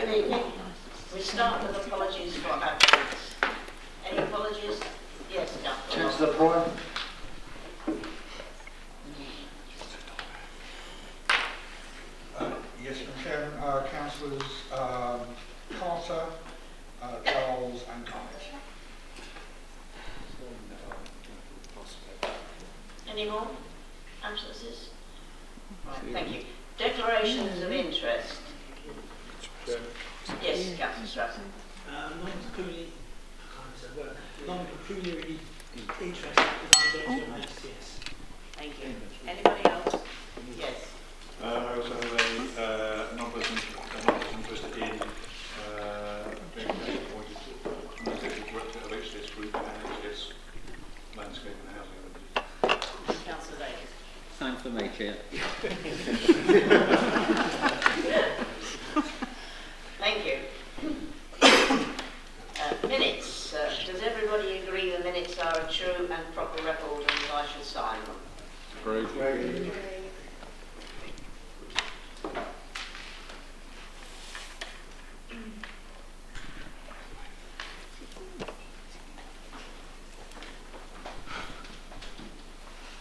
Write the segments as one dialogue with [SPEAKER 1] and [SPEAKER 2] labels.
[SPEAKER 1] Good evening. We start with apologies for absence. Any apologies? Yes,
[SPEAKER 2] Councillor Pryor.
[SPEAKER 3] Yes, Mr. Chairman, councillors Carter, Charles and Cummings.
[SPEAKER 1] Any more absences? Right, thank you. Declarations of interest. Yes, Councillor Stratton.
[SPEAKER 4] Non-pecuniary interest is on the HCS.
[SPEAKER 1] Thank you. Anybody else? Yes.
[SPEAKER 5] I also have a non-person interested in being appointed to non-executive director of HCS Group and HCS Landscape and Housing.
[SPEAKER 1] Councillor Davis.
[SPEAKER 2] Time for me, Chair.
[SPEAKER 1] Thank you. Minutes. Does everybody agree the minutes are a true and proper record and that I should sign them?
[SPEAKER 5] Great.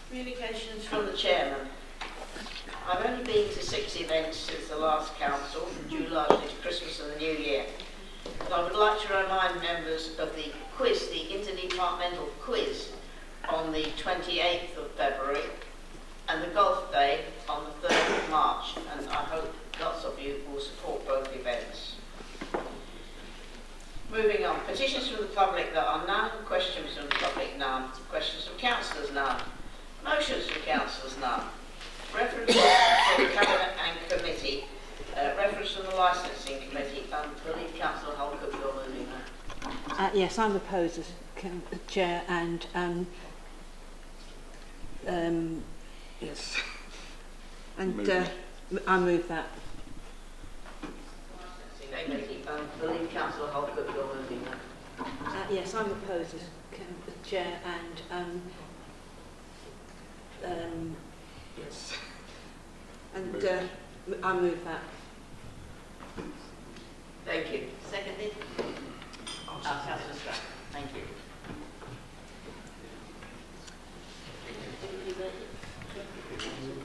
[SPEAKER 1] Communications from the chairman. I've only been to 6 events since the last council, due largely to Christmas and the New Year. But I would like to remind members of the quiz, the interdepartmental quiz, on the 28th of February, and the golf day on the 3rd of March, and I hope lots of you will support both events. Moving on, petitions from the public that are none, questions from the public none, questions from councillors none, motions from councillors none, reference to the Cabinet and Committee, reference from the Licensing Committee, and I believe Councillor Holcombe, you're moving that.
[SPEAKER 6] Yes, I'm opposed as Chair, and yes, and I move that.
[SPEAKER 1] Licensing Committee, and I believe Councillor Holcombe, you're moving that.
[SPEAKER 6] Yes, I'm opposed as Chair, and yes, and I move that.
[SPEAKER 1] Thank you. Seconded? Councillor Strack. Thank you.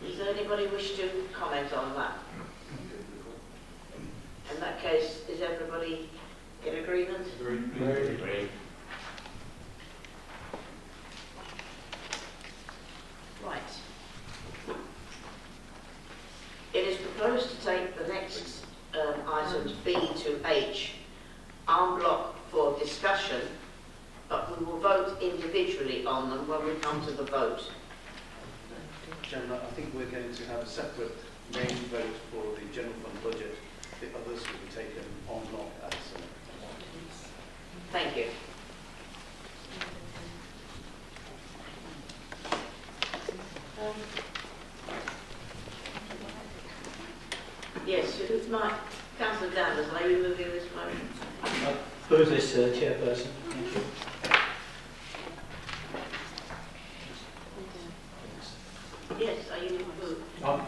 [SPEAKER 1] Does anybody wish to comment on that? In that case, is everybody in agreement?
[SPEAKER 5] Agreed.
[SPEAKER 1] Right. It is proposed to take the next items B to H en bloc for discussion, but we will vote individually on them when we come to the vote.
[SPEAKER 7] Chairman, I think we're going to have a separate main vote for the general fund budget. The others will be taken en bloc as
[SPEAKER 1] Thank you. Yes, who's my Councillor Danvers, are you moving this motion?
[SPEAKER 4] Who's this, Chairperson? Thank you.
[SPEAKER 1] Yes, are you moving?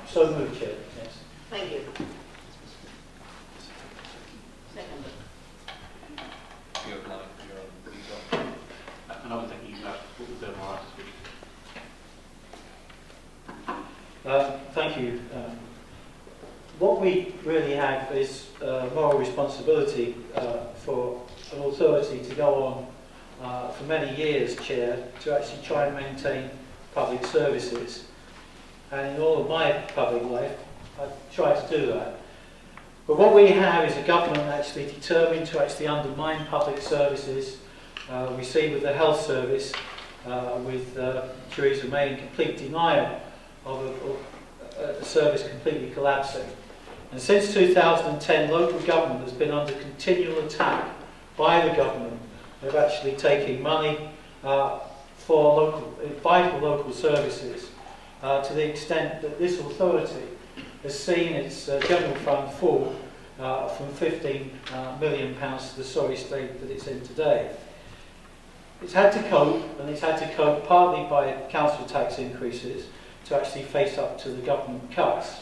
[SPEAKER 4] So moved, Chair. Yes.
[SPEAKER 1] Thank you. Second.
[SPEAKER 5] And I would think you have put the deadline.
[SPEAKER 4] Thank you. What we really have is moral responsibility for an authority to go on for many years, Chair, to actually try and maintain public services. And in all of my public life, I've tried to do that. But what we have is a government actually determined to actually undermine public services. We see with the health service, with Theresa May in complete denial of the service completely collapsing. And since 2010, local government has been under continual attack by the government. They're actually taking money for vital local services to the extent that this authority has seen its general fund fall from £15 million to the sorry state that it's in today. It's had to cope, and it's had to cope partly by council tax increases to actually face up to the government cuts.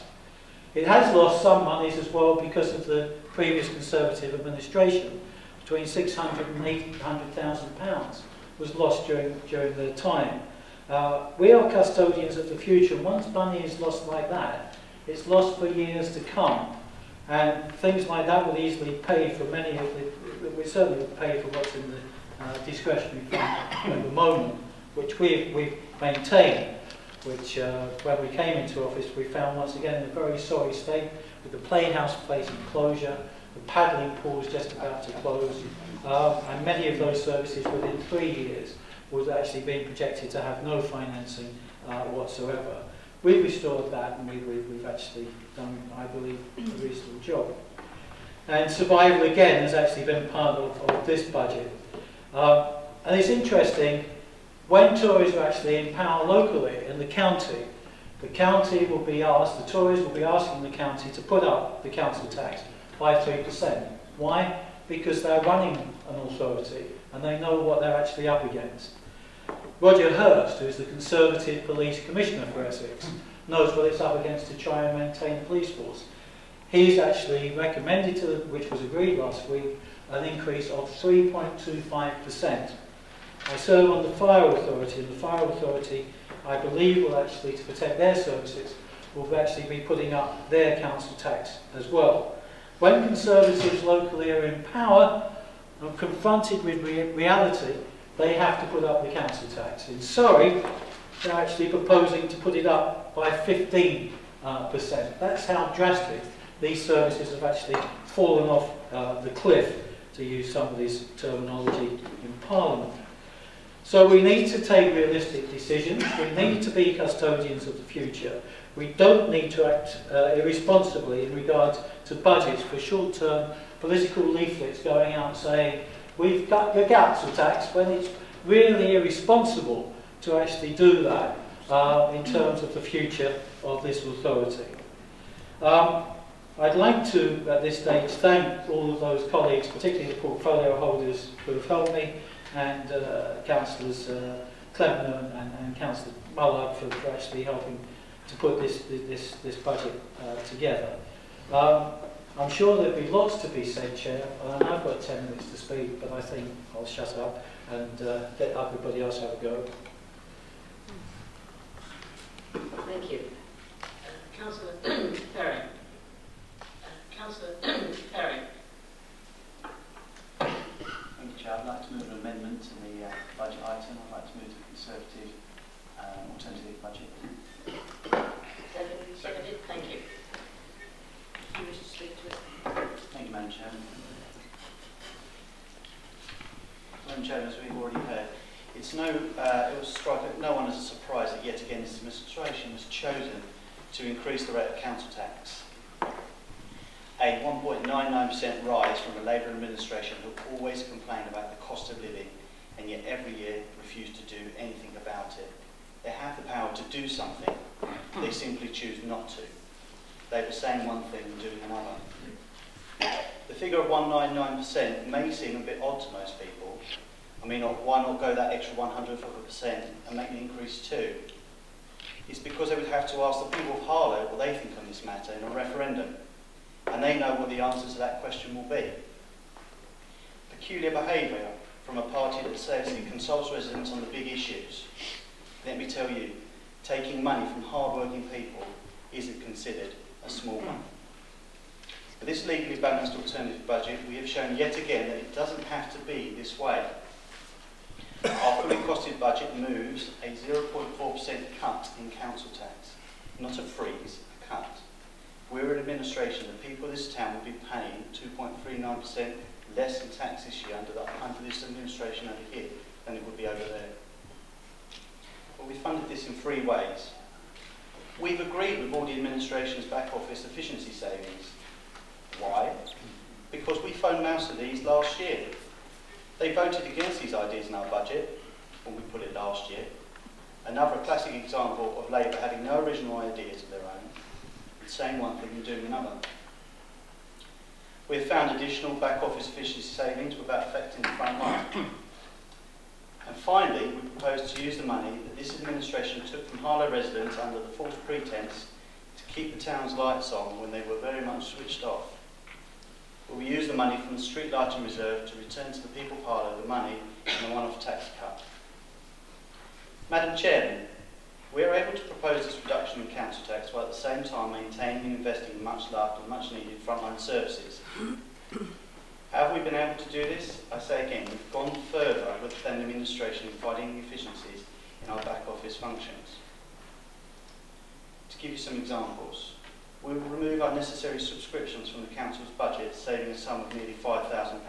[SPEAKER 4] It has lost some monies as well because of the previous Conservative administration, between £600,000 and £800,000 was lost during their time. We are custodians of the future, and once money is lost like that, it's lost for years to come. And things like that would easily pay for many of the, we certainly would pay for what's in the discretionary fund at the moment, which we've maintained, which when we came into office we found once again in a very sorry state, with the playhouse facing closure, the paddling pools just about to close, and many of those services within 3 years was actually being projected to have no financing whatsoever. We've restored that, and we've actually done, I believe, a reasonable job. And survival, again, has actually been part of this budget. And it's interesting, when Tories are actually in power locally in the county will be asked, the Tories will be asking the county to put up the council tax by 3%. Why? Because they're running an authority and they know what they're actually up against. Roger Hurst, who is the Conservative Police Commissioner for Essex, knows what it's up against to try and maintain the police force. He's actually recommended, which was agreed last week, an increase of 3.25%. I serve on the Fire Authority, and the Fire Authority, I believe, will actually, to protect their services, will actually be putting up their council tax as well. When Conservatives locally are in power and confronted with reality, they have to put up the council tax. In Surrey, they're actually proposing to put it up by 15%. That's how drastic these services have actually fallen off the cliff, to use somebody's terminology in Parliament. So we need to take realistic decisions. We need to be custodians of the future. We don't need to act irresponsibly in regard to budgets for short-term political leaflets going out saying, we've got your council tax, when it's really irresponsible to actually do that in terms of the future of this authority. I'd like to, at this stage, thank all of those colleagues, particularly the portfolio holders who have helped me, and Councillors Clevener and Councillor Mullard for actually helping to put this budget together. I'm sure there'll be lots to be said, Chair, and I've got 10 minutes to speak, but I think I'll shut up and let everybody else have a go.
[SPEAKER 1] Thank you. Councillor Perry. Councillor Perry.
[SPEAKER 8] Thank you, Chair. I'd like to move an amendment to the budget item. I'd like to move the Conservative alternative budget.
[SPEAKER 1] Seconded. Thank you. Do you wish to speak to it?
[SPEAKER 8] Thank you, Madam Chairman. Madam Chairman, as we've already heard, it will strike no one as a surprise that yet again this administration has chosen to increase the rate of council tax. A 1.99% rise from a Labour administration who always complain about the cost of living and yet every year refuse to do anything about it. They have the power to do something, they simply choose not to. They were saying one thing and doing another. The figure of 199% may seem a bit odd to most people. I mean, why not go that extra 100% and make the increase too? It's because they would have to ask the people of Harlow what they think on this matter in a referendum. And they know what the answer to that question will be. Peculiar behaviour from a party that says it consults residents on the big issues. Let me tell you, taking money from hard-working people isn't considered a small one. With this legally balanced alternative budget, we have shown yet again that it doesn't have to be this way. Our fully costed budget moves a 0.4% cut in council tax, not a freeze, a cut. We're an administration, the people of this town will be paying 2.39% less in tax this year under this administration over here than it would be over there. But we funded this in 3 ways. We've agreed with all the administration's back office efficiency savings. Why? Because we phoned mouse to these last year. They voted against these ideas in our budget when we put it last year. Another classic example of Labour having no original ideas of their own, saying one thing and doing another. We have found additional back office efficiency savings without affecting the front line. And finally, we propose to use the money that this administration took from Harlow residents under the false pretence to keep the town's lights on when they were very much switched off. We will use the money from the street lighting reserve to return to the people of Harlow the money in a one-off tax cut. Madam Chairman, we are able to propose this reduction in council tax while at the same time maintaining and investing in much loved and much needed frontline services. How have we been able to do this? I say again, we've gone further with the administration in finding efficiencies in our back office functions. To give you some examples, we will remove unnecessary subscriptions from the council's budget, saving a sum of nearly £5,000.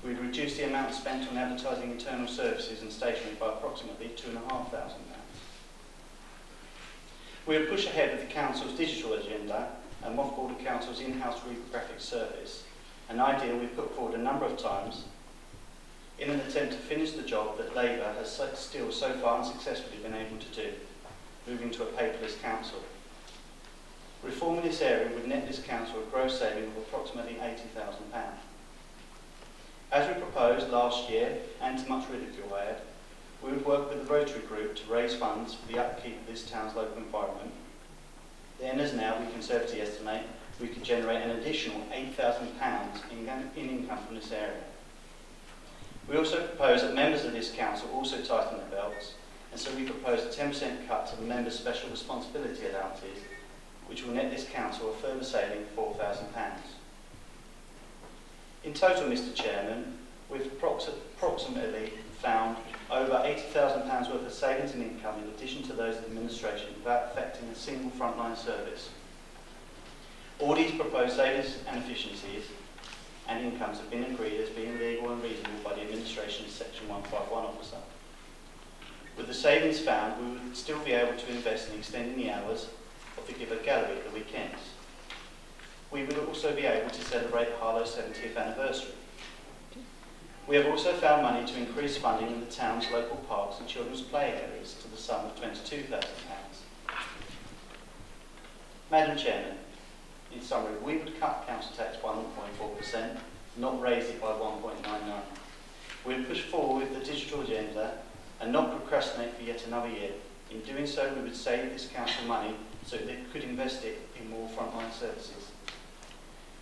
[SPEAKER 8] We would reduce the amount spent on advertising internal services and stationery by approximately £2,500. We would push ahead with the council's digital agenda and mothball the council's in-house graphic service, an idea we've put forward a number of times in an attempt to finish the job that Labour has still so far unsuccessfully been able to do, moving to a paperless council. Reforming this area would net this council a gross saving of approximately £80,000. As we proposed last year, and to much ridicule I add, we would work with the Rotary Group to raise funds for the upkeep of this town's local environment. Then, as now, we conservatively estimate we could generate an additional £8,000 in income from this area. We also propose that members of this council also tighten their belts, and so we propose a 10% cut to the members' special responsibility allowances, which will net this council a further saving of £4,000. In total, Mr Chairman, we've approximately found over £80,000 worth of savings in income in addition to those of administration without affecting a single frontline service. All these proposed savings and efficiencies and incomes have been agreed as being legal and reasonable by the administration's Section 151 officer. With the savings found, we would still be able to invest in extending the hours of the Giver Gallery at the weekends. We would also be able to celebrate Harlow's 70th anniversary. We have also found money to increase funding in the town's local parks and children's play areas to the sum of £22,000. Madam Chairman, in summary, we would cut council tax by 0.4%, not raise it by 1.99. We would push forward with the digital agenda and not procrastinate for yet another year. In doing so, we would save this council money so that it could invest it in more frontline services.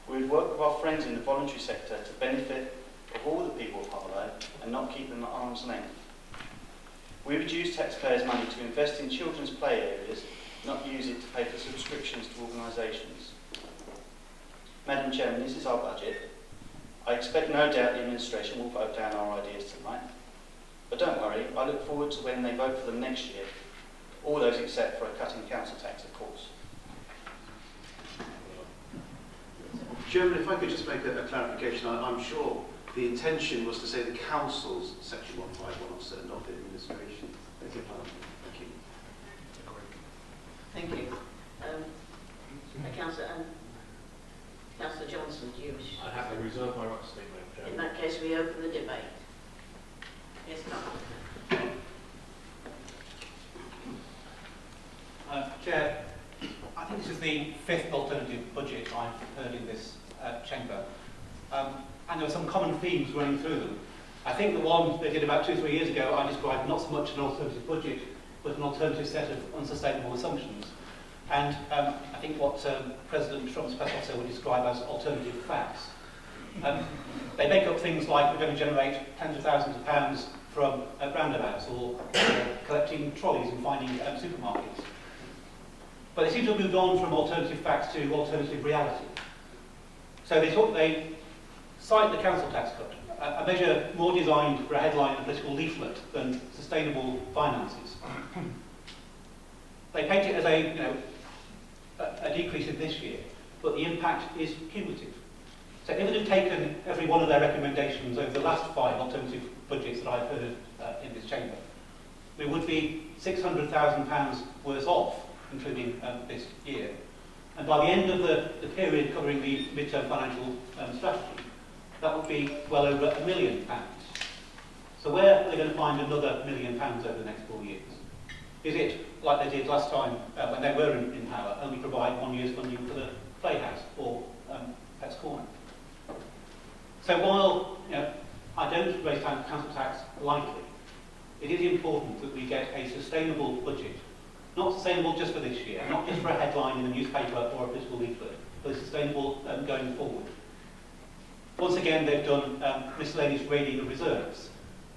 [SPEAKER 8] We would work with our friends in the voluntary sector to benefit of all the people of Harlow and not keep them at arm's length. We would use taxpayers' money to invest in children's play areas, not use it to pay for subscriptions to organisations. Madam Chairman, this is our budget. I expect no doubt the administration will vote down our ideas tonight. But don't worry, I look forward to when they vote for them next year. All those except for a cut in council tax, of course.
[SPEAKER 7] Chairman, if I could just make a clarification, I'm sure the intention was to say the council's Section 151 officer, not the administration. Thank you.
[SPEAKER 1] Thank you. Councillor Johnson, do you wish?
[SPEAKER 9] I have to reserve my right to speak, Madam Chair.
[SPEAKER 1] In that case, we open the debate. Yes, Carl.
[SPEAKER 10] Chair, I think this is the fifth alternative budget I've heard in this chamber, and there are some common themes running through them. I think the one they did about 2 or 3 years ago I described not so much an alternative budget, but an alternative set of unsustainable assumptions. And I think what President Trump's press officer would describe as alternative facts. They make up things like we're going to generate tens of thousands of pounds from roundabouts or collecting trolleys and finding supermarkets. But they seem to have moved on from alternative facts to alternative reality. So they cite the council tax cut, a measure more designed for a headline and political leaflet than sustainable finances. They paint it as a decrease in this year, but the impact is cumulative. So if it had taken every one of their recommendations over the last 5 alternative budgets that I've heard in this chamber, we would be £600,000 worse off, including this year. And by the end of the period covering the mid-term financial strategy, that would be well over £1 million. So where are they going to find another £1 million over the next 4 years? Is it, like they did last time when they were in power, only provide 1 year's funding for the Playhouse or Pets Corner? So while I don't raise council tax lightly, it is important that we get a sustainable budget. Not sustainable just for this year, not just for a headline in a newspaper or a political leaflet, but sustainable going forward. Once again, they've done miscellaneous raiding of reserves.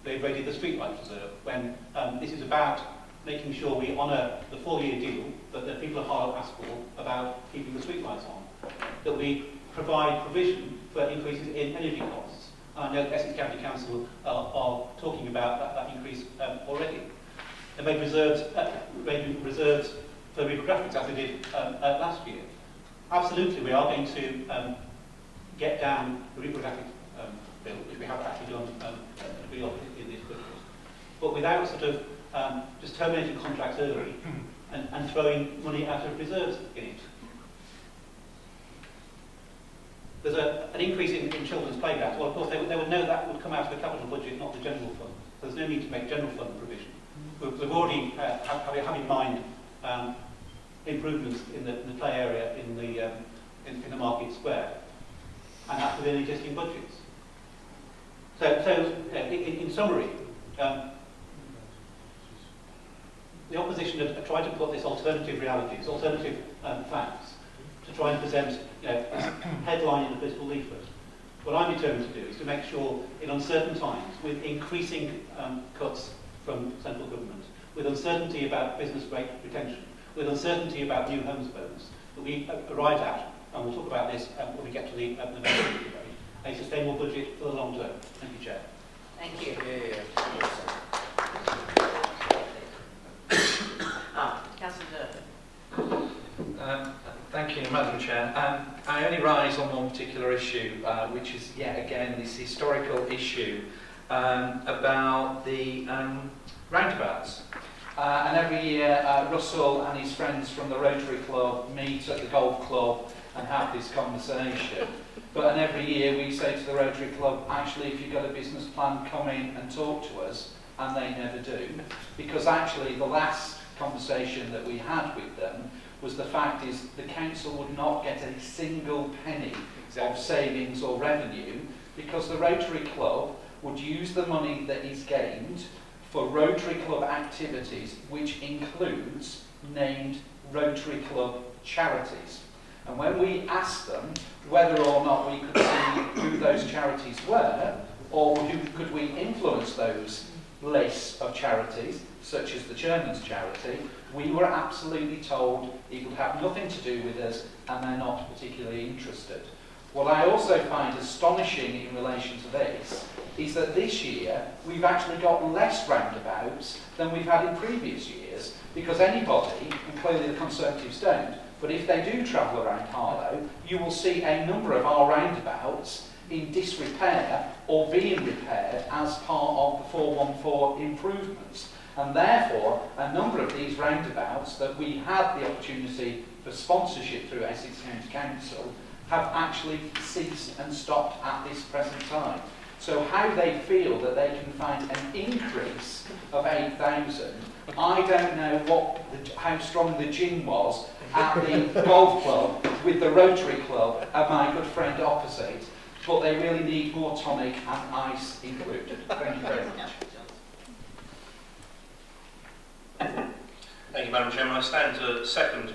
[SPEAKER 10] They've raided the streetlight reserve when this is about making sure we honour the 4-year deal that the people of Harlow asked for about keeping the streetlights on, that we provide provision for increases in energy costs. And I know that Essex County Council are talking about that increase already. They made reserves for reprographics as they did last year. Absolutely, we are going to get down the reprographic bill, which we have actually done in this budget, but without sort of just terminating contracts early and throwing money out of reserves in it. There's an increase in children's playgrounds. Well, of course, they would know that would come out of the capital budget, not the general fund. There's no need to make general fund provision. We've already have in mind improvements in the play area in the market square, and that's within existing budgets. So in summary, the opposition have tried to put this alternative realities, alternative facts, to try and present this headline in a political leaflet. What I'm determined to do is to make sure in uncertain times, with increasing cuts from central government, with uncertainty about business rate retention, with uncertainty about new homes bonus, that we arrive at, and we'll talk about this when we get to the November debate, a sustainable budget for the long term. Thank you, Chair.
[SPEAKER 1] Thank you. Councillor Durford.
[SPEAKER 11] Thank you, Madam Chair. I only rise on one particular issue, which is yet again this historical issue about the roundabouts. And every year Russell and his friends from the Rotary Club meet at the golf club and have this conversation. And every year we say to the Rotary Club, actually, if you've got a business plan, come in and talk to us, and they never do. Because actually the last conversation that we had with them was the fact is the council would not get a single penny of savings or revenue because the Rotary Club would use the money that is gained for Rotary Club activities, which includes named Rotary Club charities. And when we asked them whether or not we could see who those charities were, or who could we influence those lists of charities, such as the Chairman's charity, we were absolutely told it would have nothing to do with us and they're not particularly interested. What I also find astonishing in relation to this is that this year we've actually got less roundabouts than we've had in previous years, because anybody, and clearly the Conservatives don't, but if they do travel around Harlow, you will see a number of our roundabouts in disrepair or being repaired as part of the 414 improvements. And therefore, a number of these roundabouts that we had the opportunity for sponsorship through Essex County Council have actually ceased and stopped at this present time. So how they feel that they can find an increase of 8,000, I don't know how strong the gin was at the golf club with the Rotary Club and my good friend opposite, but they really need more tonic and ice included. Thank you very much.
[SPEAKER 12] Thank you, Madam Chairman. I stand to second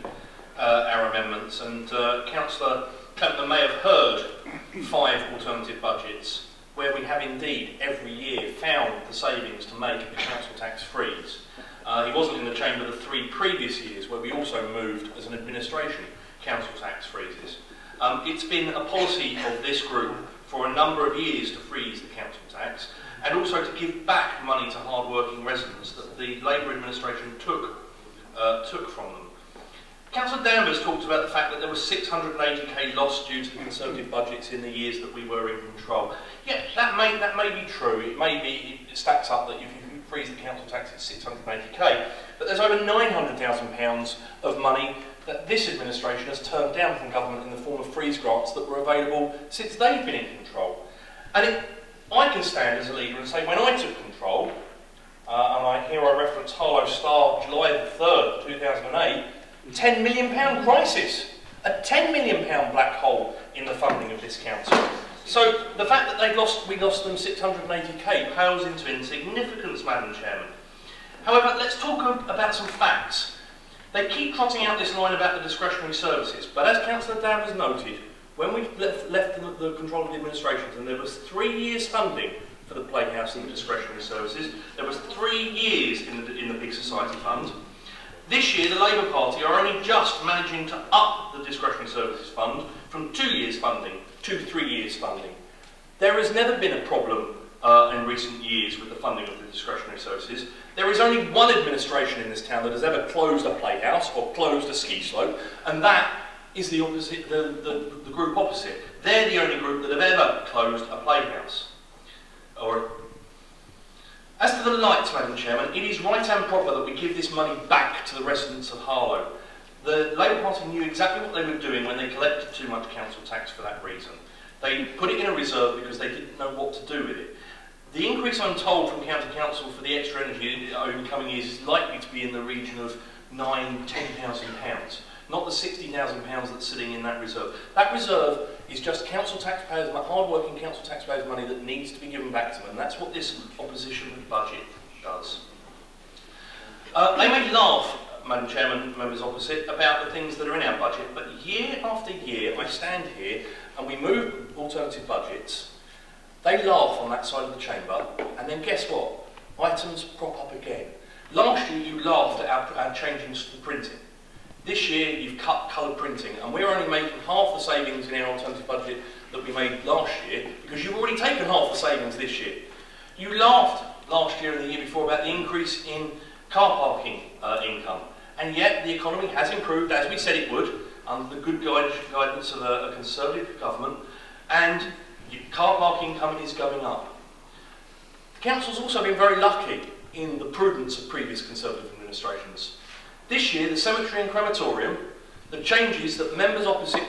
[SPEAKER 12] our amendments, and Councillor Clampton may have heard 5 alternative budgets where we have indeed every year found the savings to make the council tax freeze. He wasn't in the chamber the 3 previous years where we also moved as an administration council tax freezes. It's been a policy of this group for a number of years to freeze the council tax and also to give back money to hard-working residents that the Labour administration took from them. Councillor Danvers talked about the fact that there was 680k lost due to the Conservative budgets in the years that we were in control. Yeah, that may be true. It stacks up that if you freeze the council tax it's 680k, but there's over £900,000 of money that this administration has turned down from government in the form of freeze grants that were available since they've been in control. And I can stand as a leader and say when I took control, and here I reference Harlow Star, July the 3rd, 2008, £10 million crisis, a £10 million black hole in the funding of this council. So the fact that we lost them 680k pales into insignificance, Madam Chairman. However, let's talk about some facts. They keep trotting out this line about the discretionary services, but as Councillor Danvers noted, when we left the control of the administrations, and there was 3 years funding for the playhouse and the discretionary services, there was 3 years in the Big Society Fund. This year, the Labour Party are only just managing to up the discretionary services fund from 2 years funding to 3 years funding. There has never been a problem in recent years with the funding of the discretionary services. There is only one administration in this town that has ever closed a playhouse or closed a ski slope, and that is the opposite, the group opposite. They're the only group that have ever closed a playhouse. As to the lights, Madam Chairman, it is right and proper that we give this money back to the residents of Harlow. The Labour Party knew exactly what they were doing when they collected too much council tax for that reason. They put it in a reserve because they didn't know what to do with it. The increase, I'm told, from County Council for the extra energy over the coming years is likely to be in the region of £9,000–10,000, not the £60,000 that's sitting in that reserve. That reserve is just council taxpayers, hard-working council taxpayers' money that needs to be given back to them, and that's what this opposition budget does. They may laugh, Madam Chairman, members opposite, about the things that are in our budget, but year after year I stand here and we move alternative budgets. They laugh on that side of the chamber, and then guess what? Items crop up again. Last year you laughed at our changes to the printing. This year you've cut coloured printing, and we're only making half the savings in our alternative budget that we made last year because you've already taken half the savings this year. You laughed last year and the year before about the increase in car parking income, and yet the economy has improved as we said it would under the good guidance of a Conservative government, and car park income is going up. The Council's also been very lucky in the prudence of previous Conservative administrations. This year, the cemetery and crematorium, the changes that members opposite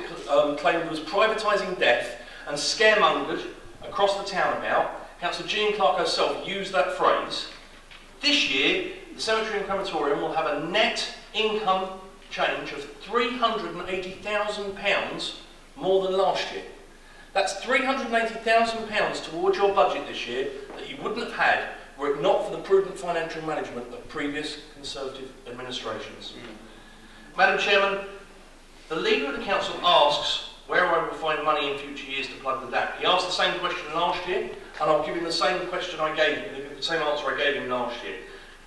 [SPEAKER 12] claimed was privatising death and scaremongered across the town about, Councillor Jean Clark herself used that phrase. This year, the cemetery and crematorium will have a net income change of £380,000 more than last year. That's £380,000 towards your budget this year that you wouldn't have had were it not for the prudent financial management of previous Conservative administrations. Madam Chairman, the Leader of the Council asks where I will find money in future years to plug the gap. He asked the same question last year, and I'll give him the same question I gave him, the same answer I gave him last year.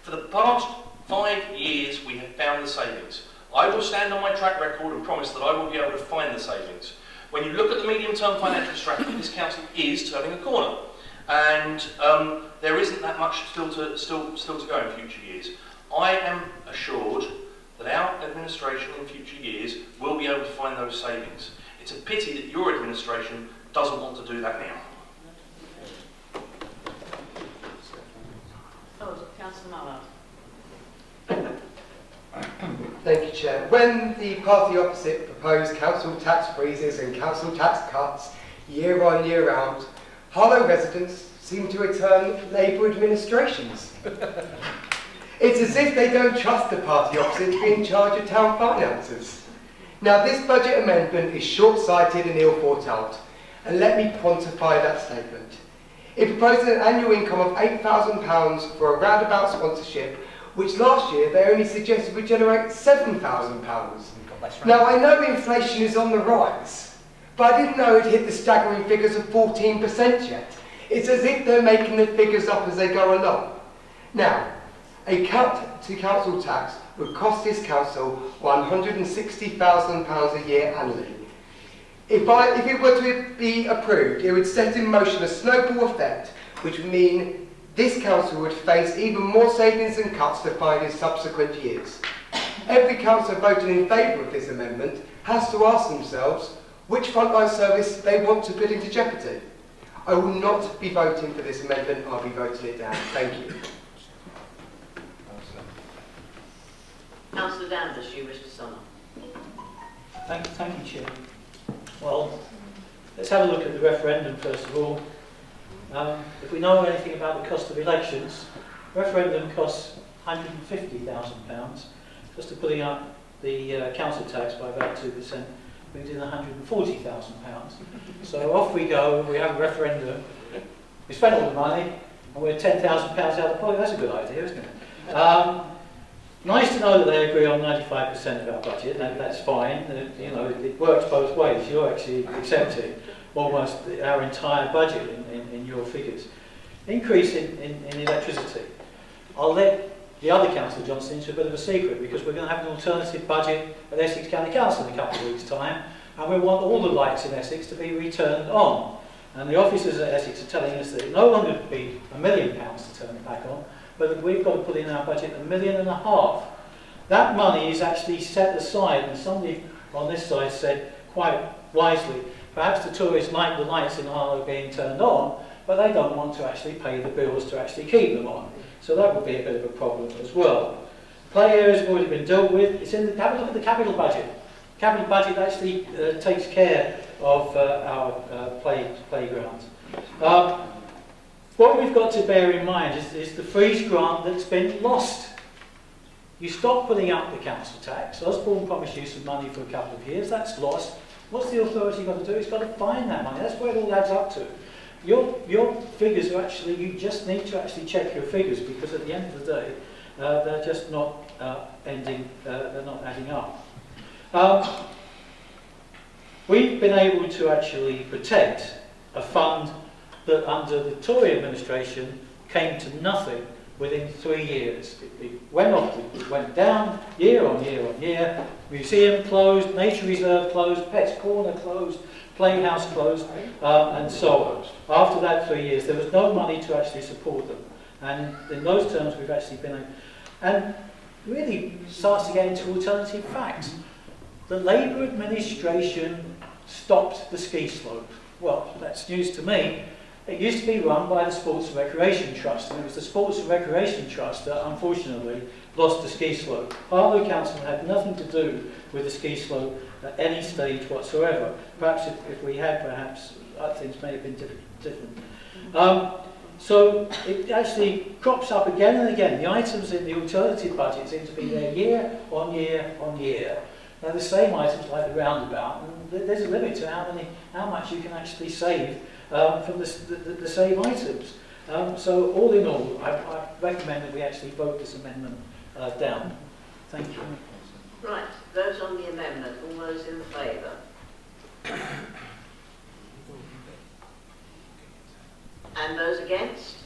[SPEAKER 12] For the past 5 years, we have found the savings. I will stand on my track record and promise that I will be able to find the savings. When you look at the medium-term financial strategy, this council is turning a corner, and there isn't that much still to go in future years. I am assured that our administration in future years will be able to find those savings. It's a pity that your administration doesn't want to do that now.
[SPEAKER 1] Councillor Mallard.
[SPEAKER 13] Thank you, Chair. When the party opposite proposed council tax freezes and council tax cuts year on year out, Harlow residents seem to return Labour administrations. It's as if they don't trust the party opposite to be in charge of town finances. Now, this budget amendment is short-sighted and ill thought out, and let me quantify that statement. It proposes an annual income of £8,000 for a roundabout sponsorship, which last year they only suggested would generate £7,000. Now, I know inflation is on the rise, but I didn't know it hit the staggering figures of 14% yet. It's as if they're making the figures up as they go along. Now, a cut to council tax would cost this council £160,000 a year annually. If it were to be approved, it would set in motion a snowball effect, which would mean this council would face even more savings and cuts to find in subsequent years. Every councillor voting in favour of this amendment has to ask themselves which frontline service they want to put into jeopardy. I will not be voting for this amendment, I'll be voting it down. Thank you.
[SPEAKER 1] Councillor Danvers, you wish to sum up.
[SPEAKER 4] Thank you, Chair. Well, let's have a look at the referendum first of all. If we know anything about the cost of elections, referendum costs £150,000. Just to putting up the council tax by about 2% brings in £140,000. So off we go, we have a referendum, we spent all the money, and we're £10,000 out of pocket. That's a good idea, isn't it? Nice to know that they agree on 95% of our budget, that's fine. You know, it works both ways. You're actually accepting almost our entire budget in your figures. Increase in electricity. I'll let the other councillor Johnson into a bit of a secret, because we're going to have an alternative budget at Essex County Council in a couple of weeks' time, and we want all the lights in Essex to be returned on. And the officers at Essex are telling us that it no longer would be £1 million to turn it back on, but that we've got to put in our budget £1.5 million. That money is actually set aside, and somebody on this side said quite wisely, perhaps the tourists like the lights in Harlow being turned on, but they don't want to actually pay the bills to actually keep them on. So that would be a bit of a problem as well. Play areas have already been dealt with. It's in the, have a look at the capital budget. Capital budget actually takes care of our playgrounds. What we've got to bear in mind is the freeze grant that's been lost. You stop putting up the council tax. Osborne promised you some money for a couple of years. That's lost. What's the authority got to do? It's got to find that money. That's where it all adds up to. Your figures are actually, you just need to actually check your figures, because at the end of the day, they're just not they're not adding up. We've been able to actually protect a fund that under the Tory administration came to nothing within 3 years. It went off, it went down year on year on year. Museum closed, Nature Reserve closed, Pets Corner closed, Playhouse closed, and so on. After that 3 years, there was no money to actually support them. And in those terms, we've actually been able, and really starts to get into alternative facts. The Labour administration stopped the ski slope. Well, that's news to me. It used to be run by the Sports and Recreation Trust, and it was the Sports and Recreation Trust that unfortunately lost the ski slope. Harlow Council had nothing to do with the ski slope at any stage whatsoever. Perhaps if we had, perhaps things may have been different. So it actually crops up again and again. The items in the alternative budget seem to be there year on year on year. They're the same items like the roundabout, and there's a limit to how much you can actually save from the same items. So all in all, I recommend that we actually vote this amendment down. Thank you.
[SPEAKER 1] Right, those on the amendment, all those in favour? And those against?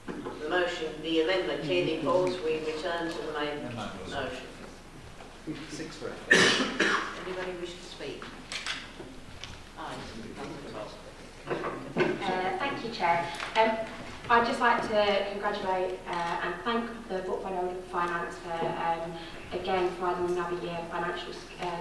[SPEAKER 1] The motion, the amendment clearly falls. We return to the main motion. Anybody wish to speak? Aye, on the top.
[SPEAKER 14] Thank you, Chair. I'd just like to congratulate and thank the Portfolio of Finance for, again, providing another year of financial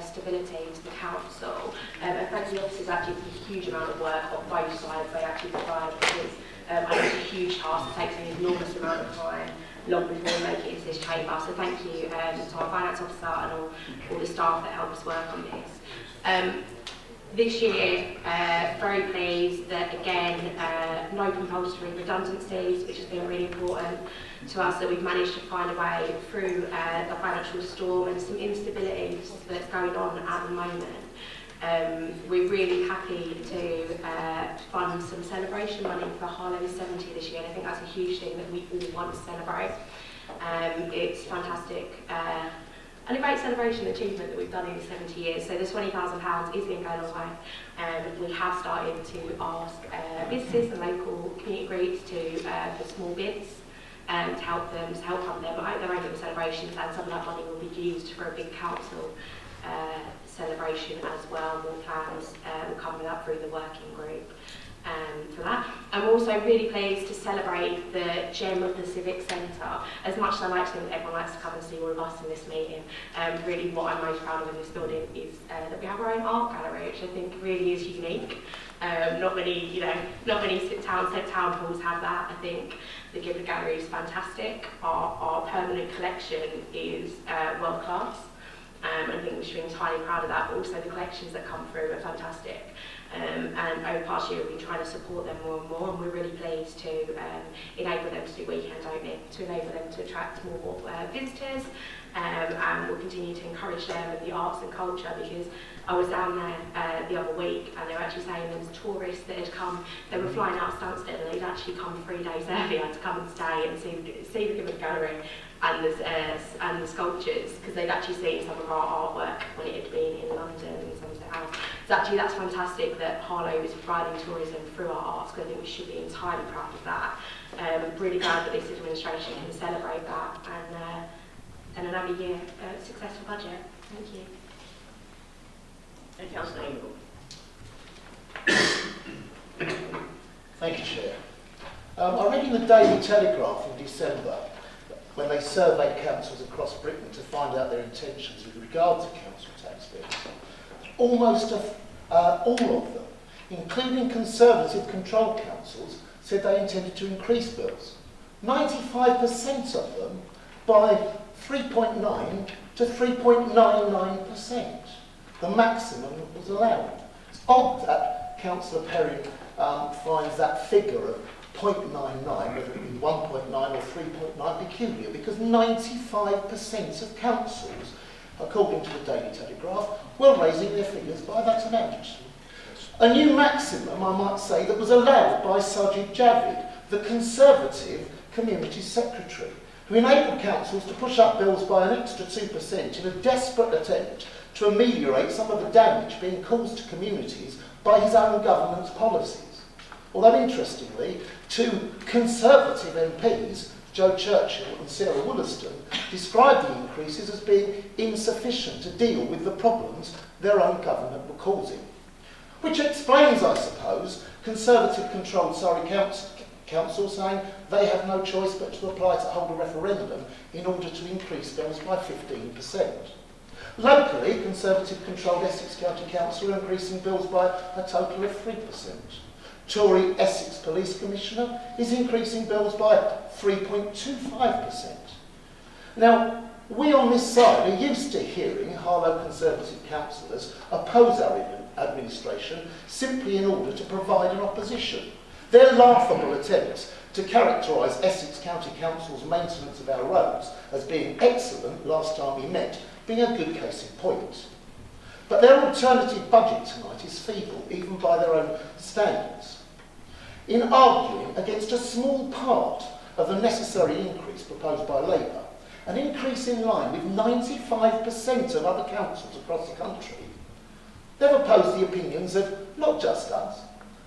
[SPEAKER 14] stability to the council. And thank the officers actually for the huge amount of work on both sides they actually provide, because I know it's a huge task. It takes an enormous amount of time, long before we make it into this chamber. So thank you to our finance officer and all the staff that help us work on this. This year, very pleased that again, no compulsory redundancies, which has been really important to us, that we've managed to find a way through the financial storm and some instability that's going on at the moment. We're really happy to fund some celebration money for Harlow 70 this year, and I think that's a huge thing that we all want to celebrate. It's fantastic. And a great celebration achievement that we've done in 70 years. So the £20,000 is going to go a long way. We have started to ask businesses and local community groups for small bids to help fund their own little celebrations, and some of that money will be used for a big council celebration as well. More plans will come with that through the working group for that. I'm also really pleased to celebrate the gem of the Civic Centre. As much as I like to think that everyone likes to come and see all of us in this meeting, really what I'm most proud of in this building is that we have our own art gallery, which I think really is unique. Not many town halls have that. I think the Gibbon Gallery is fantastic. Our permanent collection is world class. I think we should be entirely proud of that, but also the collections that come through are fantastic. And over the past year, we've been trying to support them more and more, and we're really pleased to enable them to do weekend opening, to enable them to attract more visitors, and we'll continue to encourage them in the arts and culture, because I was down there the other week and they were actually saying there was tourists that had come, they were flying out of Stansted and they'd actually come 3 days earlier to come and stay and see the Gibbon Gallery and the sculptures, because they'd actually seen some of our artwork when it had been in London and Somerset House. So actually that's fantastic that Harlow is providing tourism through our arts, because I think we should be entirely proud of that. Really glad that this administration can celebrate that and another year successful budget. Thank you.
[SPEAKER 1] And Councillor Ingle.
[SPEAKER 15] Thank you, Chair. I read in the Daily Telegraph in December, when they surveyed councils across Britain to find out their intentions with regard to council tax bills, almost all of them, including Conservative controlled councils, said they intended to increase bills. 95% of them by 3.9 to 3.99%. The maximum that was allowed. It's odd that Councillor Perrin finds that figure of 0.99, whether it be 1.9 or 3.9, peculiar, because 95% of councils, according to the Daily Telegraph, were raising their figures by that amount. A new maximum, I might say, that was allowed by Sajid Javid, the Conservative Community Secretary, who enabled councils to push up bills by an extra 2% in a desperate attempt to ameliorate some of the damage being caused to communities by his own government's policies. Although interestingly, two Conservative MPs, Joe Churchill and Sarah Wollaston, described the increases as being insufficient to deal with the problems their own government were causing. Which explains, I suppose, Conservative-controlled Surrey Council saying they have no choice but to apply to hold a referendum in order to increase bills by 15%. Locally, Conservative-controlled Essex County Council are increasing bills by a total of 3%. Tory Essex Police Commissioner is increasing bills by 3.25%. Now, we on this side are used to hearing Harlow Conservative councillors oppose our administration simply in order to provide an opposition. Their laughable attempts to characterise Essex County Council's maintenance of our roads as being excellent last time we met, being a good case in point. But their alternative budget tonight is feeble, even by their own standards. In arguing against a small part of the necessary increase proposed by Labour, an increase in line with 95% of other councils across the country, they've opposed the opinions of not just us,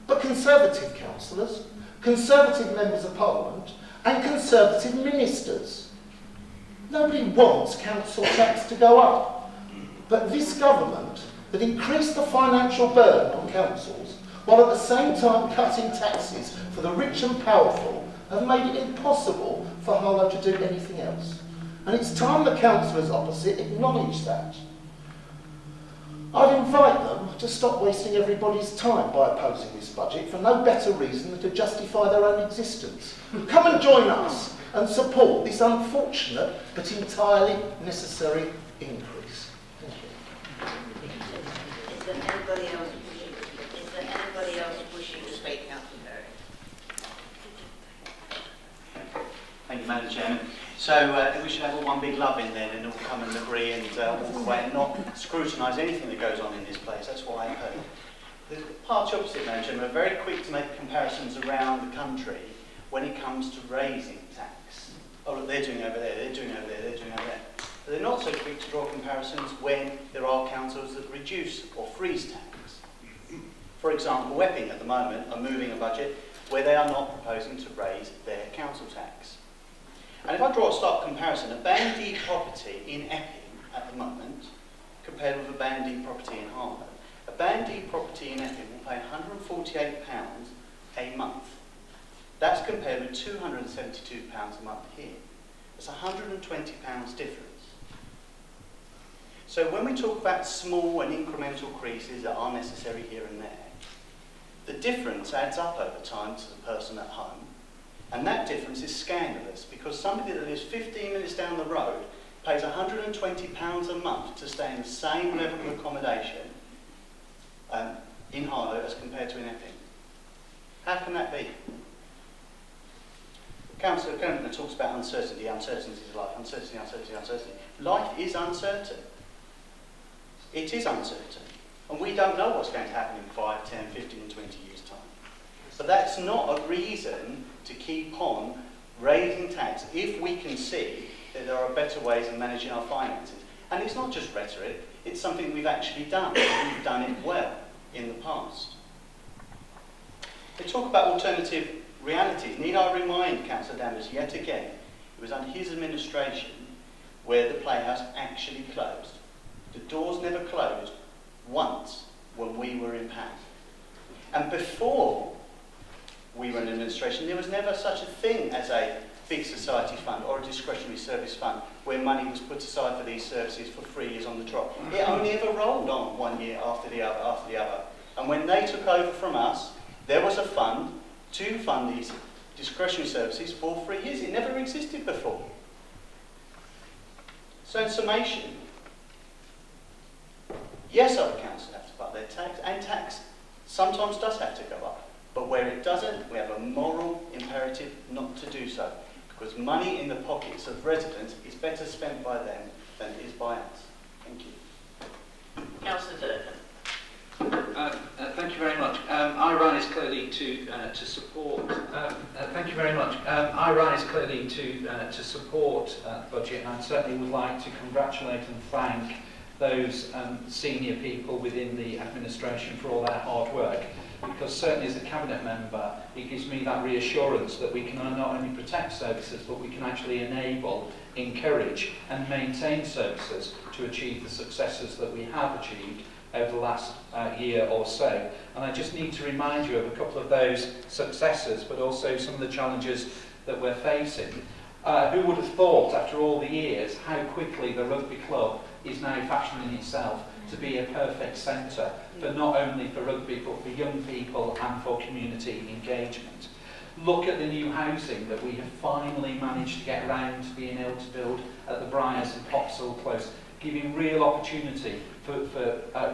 [SPEAKER 15] but Conservative councillors, Conservative members of Parliament, and Conservative ministers. Nobody wants council tax to go up. But this government that increased the financial burden on councils, while at the same time cutting taxes for the rich and powerful, have made it impossible for Harlow to do anything else. And it's time the councillors opposite acknowledge that. I'd invite them to stop wasting everybody's time by opposing this budget for no better reason than to justify their own existence. Come and join us and support this unfortunate but entirely necessary increase. Thank you.
[SPEAKER 1] Is there anybody else wishing to speak, Councillor Perry?
[SPEAKER 8] Thank you, Madam Chairman. So we should have all one big love in there and all come and agree and walk away and not scrutinise anything that goes on in this place. That's what I've heard. The party opposite, Madam Chairman, are very quick to make comparisons around the country when it comes to raising tax. Oh, look, they're doing over there, they're doing over there, they're doing over there. But they're not so quick to draw comparisons when there are councils that reduce or freeze tax. For example, Epping at the moment are moving a budget where they are not proposing to raise their council tax. And if I draw a stark comparison, a Band D property in Epping at the moment, compared with a Band D property in Harlow, a Band D property in Epping will pay £148 a month. That's compared with £272 a month here. It's £120 difference. So when we talk about small and incremental increases that are necessary here and there, the difference adds up over time to the person at home. And that difference is scandalous, because somebody that lives 15 minutes down the road pays £120 a month to stay in the same level of accommodation in Harlow as How can that be? Councillor Kempner talks about uncertainty. Uncertainty is life. Uncertainty, uncertainty, uncertainty. Life is uncertain. It is uncertain. And we don't know what's going to happen in 5, 10, 15, 20 years' time. But that's not a reason to keep on raising tax if we can see that there are better ways of managing our finances. And it's not just rhetoric, it's something we've actually done. We've done it well in the past. They talk about alternative realities. Need I remind Councillor Danvers yet again, it was under his administration where the Playhouse actually closed. The doors never closed once when we were in power. And before we were in administration, there was never such a thing as a big society fund or a discretionary service fund where money was put aside for these services for 3 years on the trot. It only ever rolled on 1 year after the other, after the other. And when they took over from us, there was a fund to fund these discretionary services for 3 years. It never existed before. So in summation, yes, other councils have to up their tax, and tax sometimes does have to go up. But where it doesn't, we have a moral imperative not to do so. Because money in the pockets of residents is better spent by them than it is by us. Thank you.
[SPEAKER 1] Councillor Durkin.
[SPEAKER 11] Thank you very much. I rise clearly to support. Thank you very much. I rise clearly to support the budget, and I certainly would like to congratulate and thank those senior people within the administration for all their hard work. Because certainly as a cabinet member, it gives me that reassurance that we can not only protect services, but we can actually enable, encourage and maintain services to achieve the successes that we have achieved over the last year or so. And I just need to remind you of a couple of those successes, but also some of the challenges that we're facing. Who would have thought, after all the years, how quickly the rugby club is now fashioning itself to be a perfect centre for not only for rugby, but for young people and for community engagement. Look at the new housing that we have finally managed to get around to being able to build at the Briars and Popsall Close, giving real opportunity for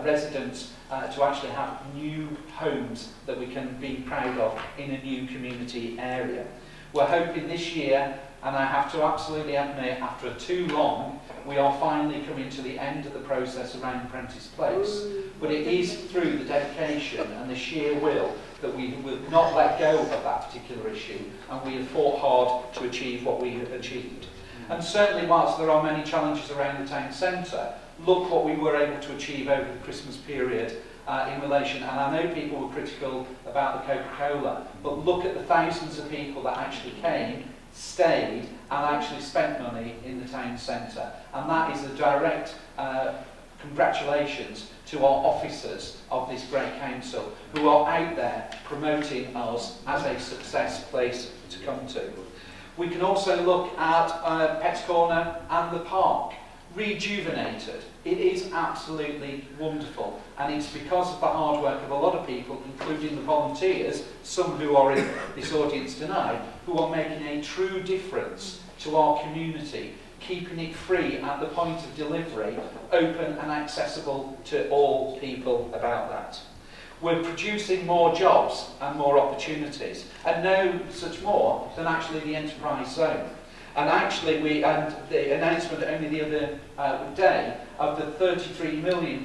[SPEAKER 11] residents to actually have new homes that we can be proud of in a new community area. We're hoping this year, and I have to absolutely admit, after too long, we are finally coming to the end of the process around Prentice Place. But it is through the dedication and the sheer will that we will not let go of that particular issue, and we have fought hard to achieve what we have achieved. And certainly, whilst there are many challenges around the town centre, look what we were able to achieve over the Christmas period in relation, and I know people were critical about the Coca-Cola, but look at the thousands of people that actually came, stayed and actually spent money in the town centre. And that is a direct congratulations to our officers of this great council who are out there promoting us as a success place to come to. We can also look at Pets Corner and the park, rejuvenated. It is absolutely wonderful, and it's because of the hard work of a lot of people, including the volunteers, some who are in this audience tonight, who are making a true difference to our community, keeping it free at the point of delivery, open and accessible to all people about that. We're producing more jobs and more opportunities, and no such more than actually the enterprise zone. And actually, the announcement only the other day of the £33 million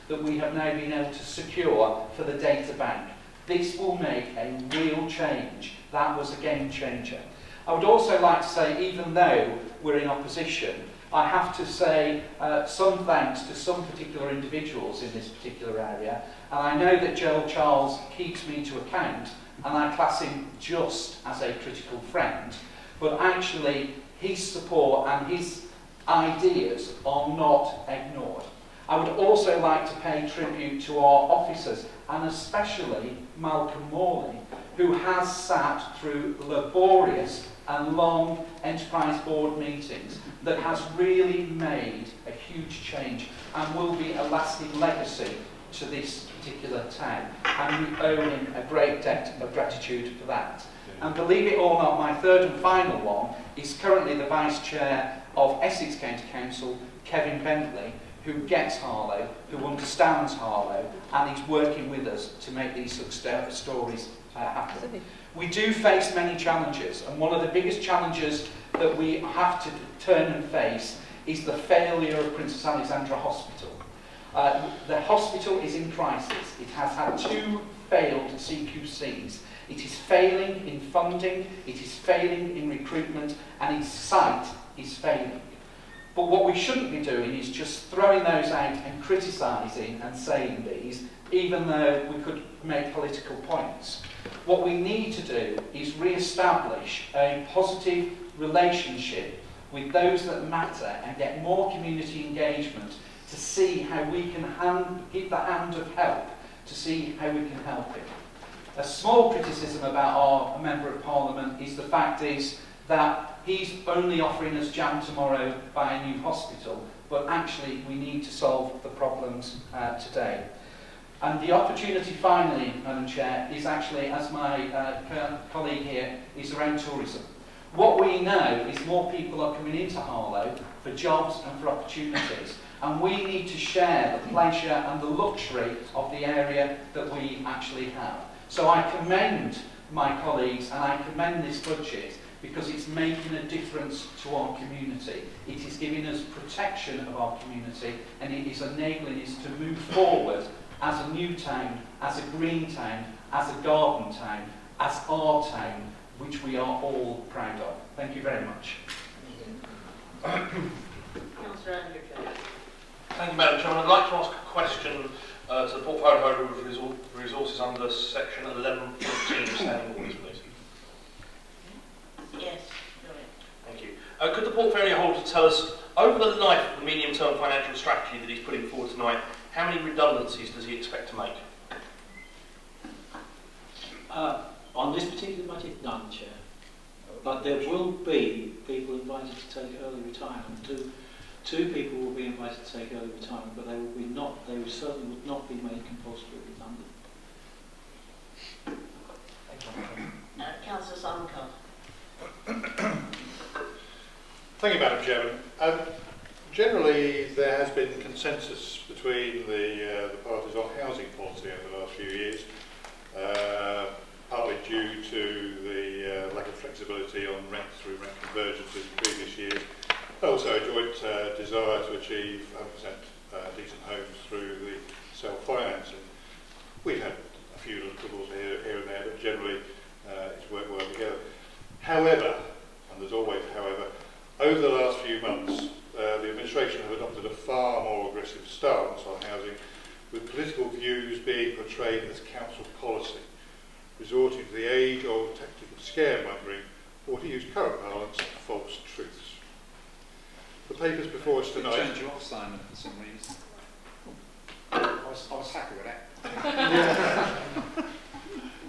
[SPEAKER 11] that we have now been able to secure for the data bank. This will make a real change. That was a game changer. I would also like to say, even though we're in opposition, I have to say some thanks to some particular individuals in this particular area. And I know that Joel Charles keeps me to account, and I class him just as a critical friend. But actually, his support and his ideas are not ignored. I would also like to pay tribute to our officers, and especially Malcolm Morley, who has sat through laborious and long enterprise board meetings that has really made a huge change and will be a lasting legacy to this particular town. And we owe him a great debt of gratitude for that. And believe it or not, my third and final one is currently the Vice Chair of Essex County Council, Kevin Bentley, who gets Harlow, who understands Harlow, and is working with us to make these stories happen. We do face many challenges, and one of the biggest challenges that we have to turn and face is the failure of Princess Alexandra Hospital. The hospital is in crisis. It has had 2 failed CQCs. It is failing in funding, it is failing in recruitment, and its site is failing. But what we shouldn't be doing is just throwing those out and criticising and saying these, even though we could make political points. What we need to do is re-establish a positive relationship with those that matter and get more community engagement to see how we can give the hand of help, to see how we can help it. A small criticism about our Member of Parliament is the fact is that he's only offering us jam tomorrow by a new hospital, but actually we need to solve the problems today. And the opportunity finally, Madam Chair, is actually, as my colleague here, is around tourism. What we know is more people are coming into Harlow for jobs and for opportunities, and we need to share the pleasure and the luxury of the area that we actually have. So I commend my colleagues and I commend this budget because it's making a difference to our community. It is giving us protection of our community and it is enabling us to move forward as a new town, as a green town, as a garden town, as our town, which we are all proud of. Thank you very much.
[SPEAKER 1] Councillor Andrew Jones.
[SPEAKER 12] Thank you, Madam Chairman. I'd like to ask a question to the portfolio holder of resources under section 11.14 standing orders, please.
[SPEAKER 1] Yes, go ahead.
[SPEAKER 12] Thank you. Could the portfolio holder tell us, over the life of the medium-term financial strategy that he's putting forward tonight, how many redundancies does he expect to make?
[SPEAKER 4] On this particular budget, none, Chair. But there will be people invited to take early retirement. Two people will be invited to take early retirement, but they certainly would not be made compulsory redundant.
[SPEAKER 1] Councillor Simon Carr.
[SPEAKER 5] Thank you, Madam Chairman. Generally, there has been consensus between the parties on housing policy over the last few years, partly due to the lack of flexibility on rent through rent convergence in previous years. Also a joint desire to achieve 100% decent homes through the self-financing. We've had a few little troubles here and there, but generally it's worked well together. However, and there's always however, over the last few months the administration have adopted a far more aggressive stance on housing, with political views being portrayed as council policy, resorting to the age-old tactic of scaremongering, or to use current parlance, false truths. The papers before us tonight...
[SPEAKER 2] It turned you off, Simon, for some reason.
[SPEAKER 5] I was happy with that.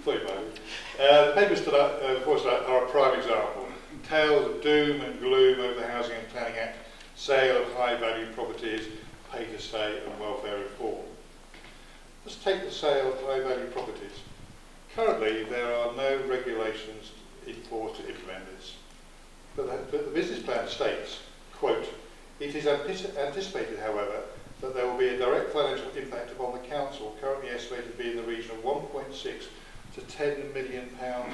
[SPEAKER 5] Fully voted. The papers before us tonight are a prime example. Tales of doom and gloom over the Housing and Planning Act, sale of high-value properties, pay to stay and welfare reform. Let's take the sale of high-value properties. Currently, there are no regulations in force to implement this. But the business plan states, quote, "It is anticipated, however, that there will be a direct financial impact upon the council, currently estimated to be in the region of £1.6 to £10 million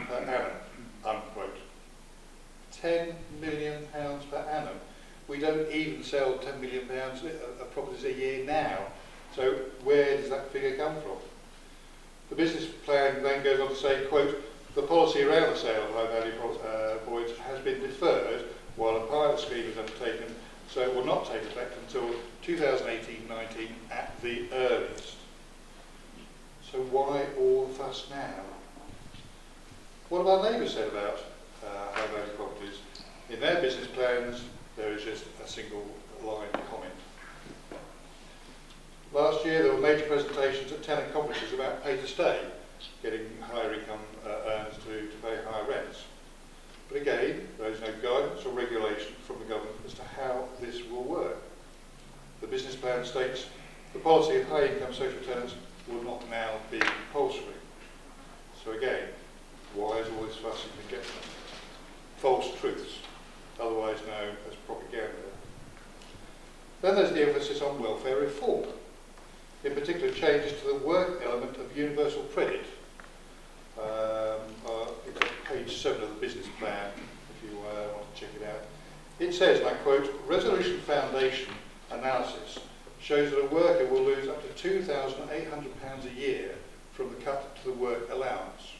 [SPEAKER 5] per annum," unquote. £10 million per annum. We don't even sell £10 million of properties a year now. So where does that figure come from? The business plan then goes on to say, quote, "The policy around the sale of high-value points has been deferred while a pilot scheme is undertaken, so it will not take effect until 2018-19 at the earliest." So why all the fuss now? What have our neighbours said about high-value properties? In their business plans, there is just a single line comment. Last year, there were major presentations at tenant conferences about pay to stay, getting higher income earners to pay higher rents. But again, there is no guidance or regulation from the government as to how this will work. The business plan states the policy of high income social tenants will not now be compulsory. So again, why is all this fuss and conjecture? False truths, otherwise known as propaganda. Then there's the emphasis on welfare reform, in particular changes to the work element of universal credit. It's on page 7 of the business plan, if you want to check it out. It says, and I quote, Resolution Foundation analysis shows that a worker will lose up to £2,800 a year from the cut to the work allowance.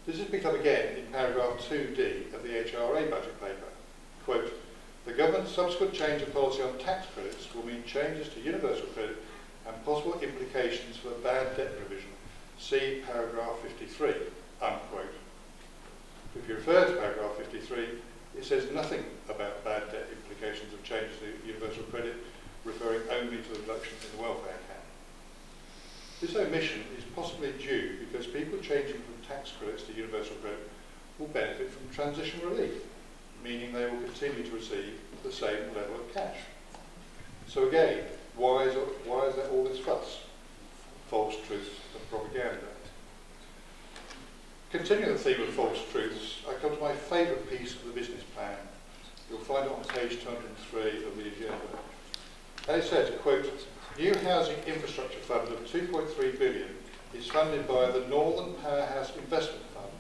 [SPEAKER 5] This is picked up again in paragraph 2D of the HRA budget paper. Quote, the government's subsequent change of policy on tax credits will mean changes to universal credit and possible implications for bad debt provision. See paragraph 53, unquote. If you refer to paragraph 53, it says nothing about bad debt implications of changes to universal credit, referring only to the reduction in the welfare cap. This omission is possibly due because people changing from tax credits to universal credit will benefit from transition relief, meaning they will continue to receive the same level of cash. So again, why is there all this fuss? False truths and propaganda. Continuing the theme of false truths, I come to my favourite piece of the business plan. You'll find it on page 203 of the agenda. And it says, quote, new housing infrastructure fund of 2.3 billion is funded by the Northern Powerhouse Investment Fund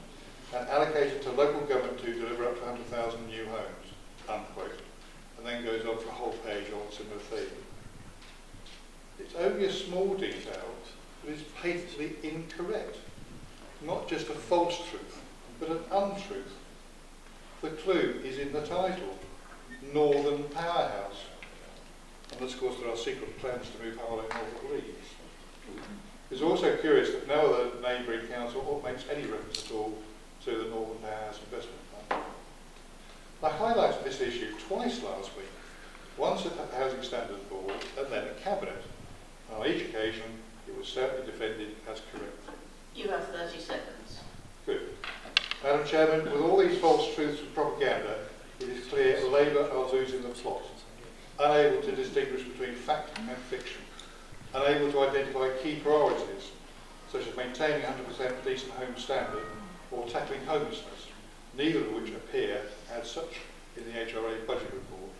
[SPEAKER 5] and allocated to local government to deliver up to 100,000 new homes, unquote. And then goes on for a whole page on a similar theme. It's only a small detail, but it's patently incorrect. Not just a false truth, but an untruth. The clue is in the title, Northern Powerhouse. Unless, of course, there are secret plans to move Harlow north of Leeds. It's also curious that no other neighbouring council makes any reference at all to the Northern Powerhouse Investment Fund. I highlighted this issue twice last week, once at the Housing Standards Board and then at Cabinet. On each occasion, it was certainly defended as correct.
[SPEAKER 1] You have 30 seconds.
[SPEAKER 5] Good. Madam Chairman, with all these false truths and propaganda, it is clear Labour are losing the plot, unable to distinguish between fact and fiction, unable to identify key priorities, such as maintaining 100% decent home standard or tackling homelessness, neither of which appear as such in the HRA budget report.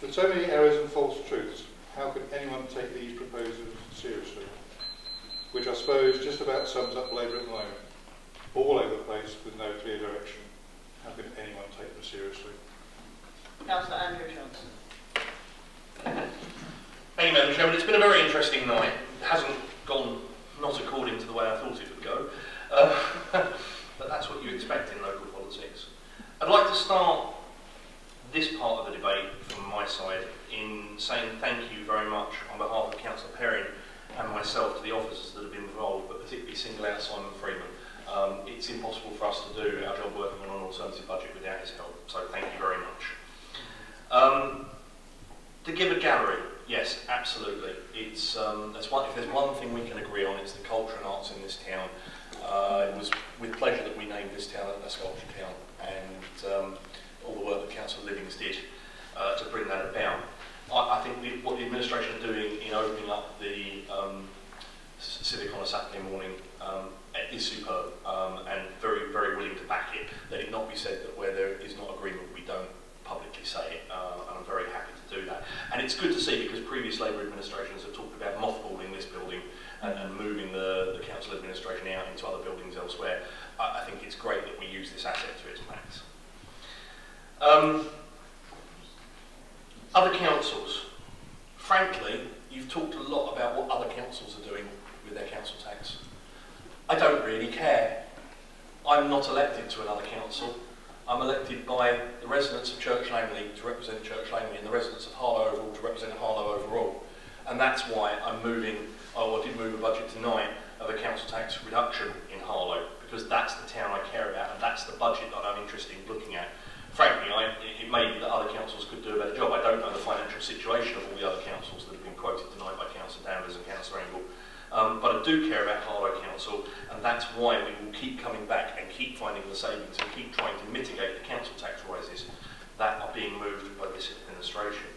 [SPEAKER 5] With so many errors and false truths, how can anyone take these proposals seriously? Which I suppose just about sums up Labour at the moment. All over the place with no clear direction. How can anyone take them seriously?
[SPEAKER 1] Councillor Andrew Johnson.
[SPEAKER 12] Thank you, Madam Chairman. It's been a very interesting night. It hasn't gone not according to the way I thought it would go. But that's what you expect in local politics. I'd like to start this part of the debate from my side in saying thank you very much on behalf of Councillor Perrin and myself to the officers that have been involved, but particularly single out Simon Freeman. It's impossible for us to do our job working on an alternative budget without his help, so thank you very much. To give a gallery, yes, absolutely. It's if there's one thing we can agree on, it's the culture and arts in this town. It was with pleasure that we named this town a sculpture town, and all the work that Councillor Livings did to bring that about. I think what the administration are doing in opening up the Civic on a Saturday morning is superb, and very, very willing to back it. Let it not be said that where there is not agreement, we don't publicly say it, and I'm very happy to do that. And it's good to see, because previous Labour administrations have talked about mothballing this building and moving the council administration out into other buildings elsewhere. I think it's great that we use this asset to its max. Other councils. Frankly, you've talked a lot about what other councils are doing with their council tax. I don't really care. I'm not elected to another council. I'm elected by the residents of Church Langley to represent Church Langley, and the residents of Harlow overall to represent Harlow overall. And that's why I'm moving, I did move a budget tonight of a council tax reduction in Harlow, because that's the town I care about, and that's the budget that I'm interested in looking at. Frankly, it may be that other councils could do a better job. I don't know the financial situation of all the other councils that have been quoted tonight by Councillor Danvers and Councillor Engle. But I do care about Harlow Council, and that's why we will keep coming back and keep finding the savings and keep trying to mitigate the council tax rises that are being moved by this administration.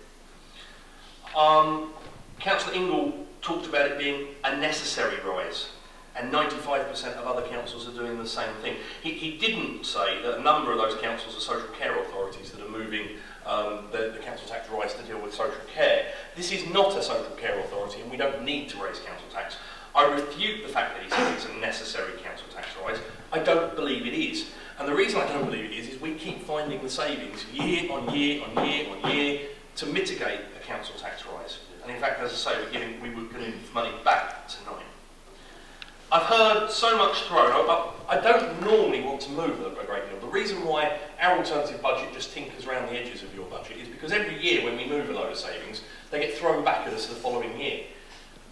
[SPEAKER 12] Councillor Ingle talked about it being a necessary rise, and 95% of other councils are doing the same thing. He didn't say that a number of those councils are social care authorities that are moving the council tax rise to deal with social care. This is not a social care authority and we don't need to raise council tax. I refute the fact that he said it's a necessary council tax rise. I don't believe it is. And the reason I don't believe it is we keep finding the savings year on year on year on year to mitigate a council tax rise. And in fact, as I say, we were giving money back tonight. I've heard so much thrown out, but I don't normally want to move a great deal. The reason why our alternative budget just tinkers around the edges of your budget is because every year when we move a load of savings, they get thrown back at us the following year.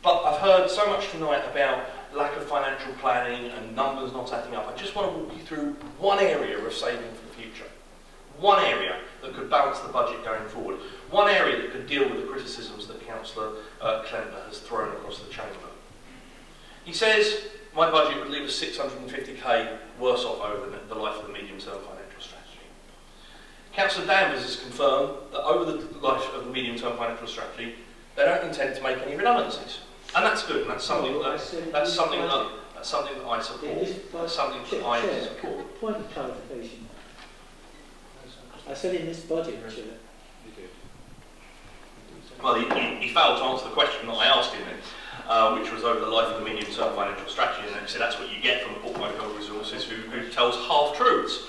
[SPEAKER 12] But I've heard so much tonight about lack of financial planning and numbers not adding up. I just want to walk you through one area of saving for the future. One area that could balance the budget going forward. One area that could deal with the criticisms that Councillor Klempner has thrown across the chamber. He says, my budget would leave us 650k worse off over the life of the medium-term financial strategy. Councillor Danvers has confirmed that over the life of the medium-term financial strategy, they don't intend to make any redundancies. And that's good, and that's something that I support. That's something that I support.
[SPEAKER 4] Point of clarification. I said in this budget, Chair.
[SPEAKER 12] Well, he failed to answer the question that I asked him then, which was over the life of the medium-term financial strategy, and he said that's what you get from a portfolio of resources who tells half-truths.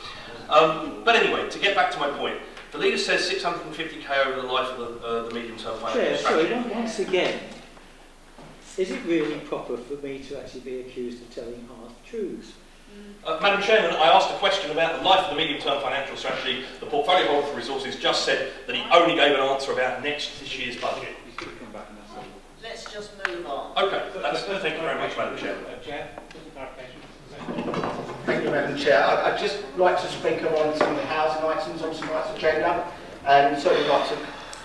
[SPEAKER 12] But anyway, to get back to my point, the leader says 650k over the life of the medium-term financial strategy.
[SPEAKER 4] Sorry, once again, is it really proper for me to actually be accused of telling half-truths?
[SPEAKER 12] Madam Chairman, I asked a question about the life of the medium-term financial strategy. The portfolio holder for resources just said that he only gave an answer about this year's budget.
[SPEAKER 1] Let's just move on.
[SPEAKER 12] Okay, thank you very much, Madam Chairman.
[SPEAKER 10] Chair, just a clarification.
[SPEAKER 15] Thank you, Madam Chair. I'd just like to speak on some of the housing items on tonight's agenda, and certainly like to,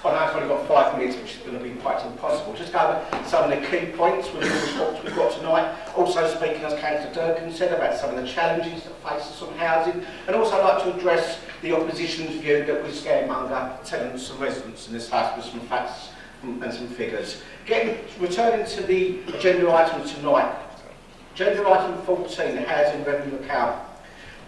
[SPEAKER 15] I know I've only got 5 minutes, which is going to be quite impossible. Just go over some of the key points with the reports we've got tonight. Also speaking, as Councillor Durkin said, about some of the challenges that face us on housing, and also I'd like to address the opposition's view that we scaremonger tenants and residents in this house with some facts and some figures. Returning to the agenda item tonight, agenda item 14, the housing revenue account.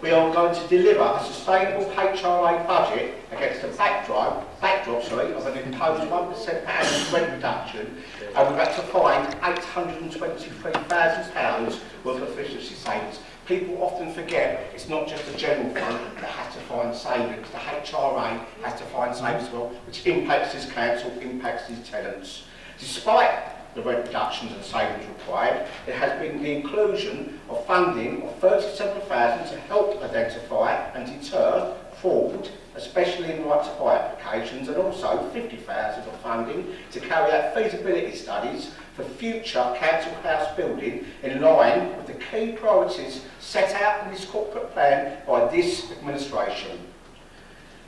[SPEAKER 15] We are going to deliver a sustainable HRA budget against a backdrop of an imposed 1% per annum rent reduction, and we've had to find £823,000 worth of efficiency savings. People often forget it's not just the general fund that has to find savings, the HRA has to find savings as well, which impacts this council, impacts these tenants. Despite the rent reductions and savings required, there has been the inclusion of funding of £37,000 to help identify and deter fraud, especially in right to buy applications, and also £50,000 of funding to carry out feasibility studies for future council house building in line with the key priorities set out in this corporate plan by this administration.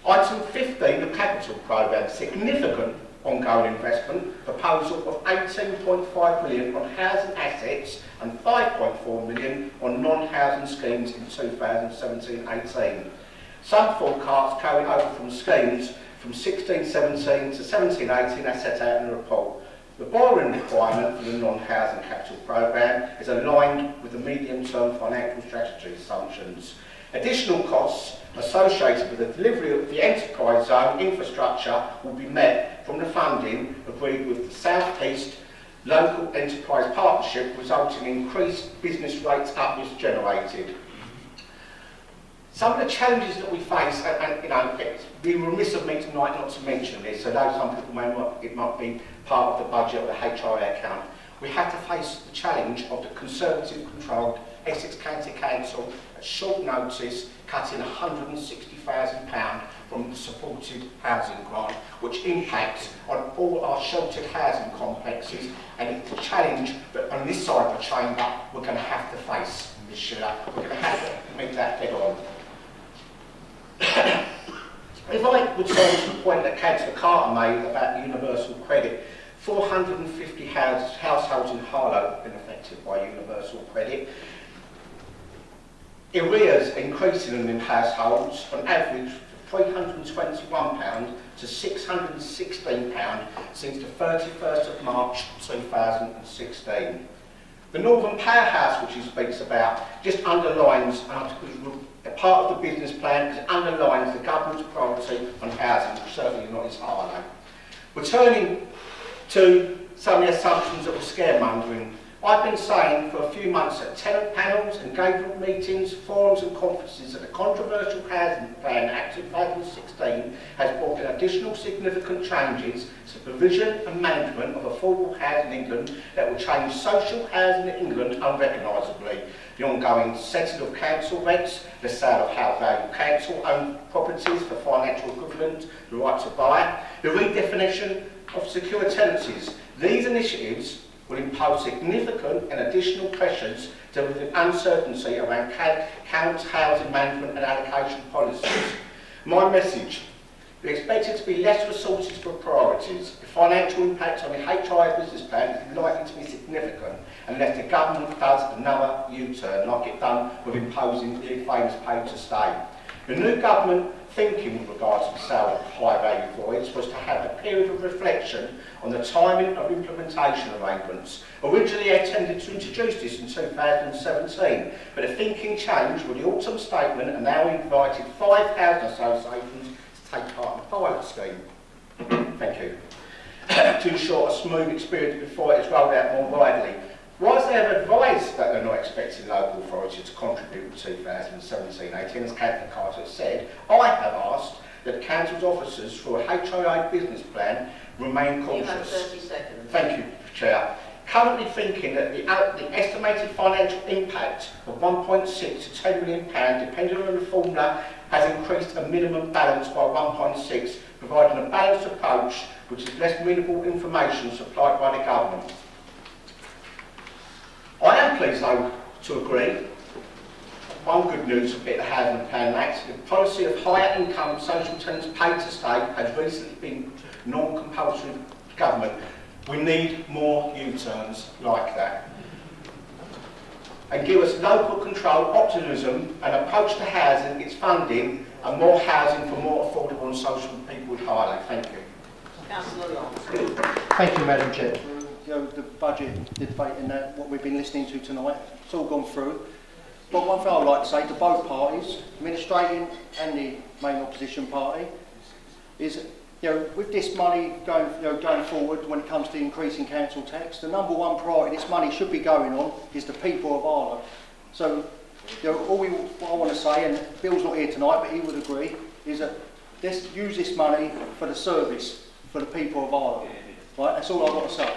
[SPEAKER 15] Item 15, the capital programme, significant ongoing investment proposal of 18.5 million on housing assets and 5.4 million on non-housing schemes in 2017-18. Some forecasts carrying over from schemes from 16-17 to 17-18 as set out in the report. The borrowing requirement for the non-housing capital programme is aligned with the medium-term financial strategy assumptions. Additional costs associated with the delivery of the enterprise zone infrastructure will be met from the funding agreed with the South East Local Enterprise Partnership, resulting in increased business rates uplifts generated. Some of the challenges that we face, and you know, it'd be remiss of me tonight not to mention this, although some people may not, it might be part of the budget or the HRA account. We have to face the challenge of the Conservative-controlled Essex County Council at short notice cutting £160,000 from the supported housing grant, which impacts on all our sheltered housing complexes, and it's a challenge that on this side of the chamber we're going to have to face this year. We're going to have to meet that head on. If I return to the point that Councillor Carter made about universal credit, 450 households in Harlow have been affected by universal credit. Arrears increasing in households on average from £321 to £616 since the 31st of March 2016. The Northern Powerhouse, which he speaks about, just underlines, part of the business plan, it underlines the government's priority on housing, which certainly not his Harlow. Returning to some of the assumptions that were scaremongering, I've been saying for a few months at tenant panels, engagement meetings, forums and conferences that the controversial Housing Plan Act 2016 has brought in additional significant changes to the provision and management of affordable housing in England that will change social housing in England unrecognisably. The ongoing setting of council rents, the sale of house value council-owned properties for financial equivalent, the right to buy, the redefinition of secure tenancies. These initiatives will impose significant and additional pressures to the uncertainty around current housing management and allocation policies. My message: we expect it to be less resources for priorities. The financial impact on the HIA business plan is likely to be significant unless the government does another U-turn like it done with imposing the famous pay to stay. The new government thinking with regards to the sale of high-value voids was to have a period of reflection on the timing of implementation arrangements. Originally, they intended to introduce this in 2017, but the thinking changed with the autumn statement and now invited 5,000 associations to take part in the pilot scheme. Thank you. To ensure a smooth experience before it is rolled out more widely. Whilst they have advised that they're not expecting local authorities to contribute to 2017-18, as Councillor Carter said, I have asked that council's officers through a HIA business plan remain cautious.
[SPEAKER 1] You have 30 seconds.
[SPEAKER 15] Thank you, Chair. Currently thinking that the estimated financial impact of £1.6 to £10 million, depending on the formula, has increased a minimum balance by 1.6, providing a balanced approach which is less meaningful information supplied by the government. I am pleased, though, to agree. One good news bit of the Housing Plan Act, the policy of higher income social tenants paid to stay has recently been non-compulsory government. We need more U-turns like that. And give us local control, optimism, and approach to housing, its funding, and more housing for more affordable and social people with Harlow. Thank you.
[SPEAKER 1] Councillor Long.
[SPEAKER 16] Thank you, Madam Chair. The budget debate and what we've been listening to tonight, it's all gone through. But one thing I would like to say to both parties, administrating and the main opposition party, is with this money going forward when it comes to increasing council tax, the number one priority this money should be going on is the people of Harlow. So what I want to say, and Bill's not here tonight, but he would agree, is that let's use this money for the service for the people of Harlow. Right, that's all I've got to say.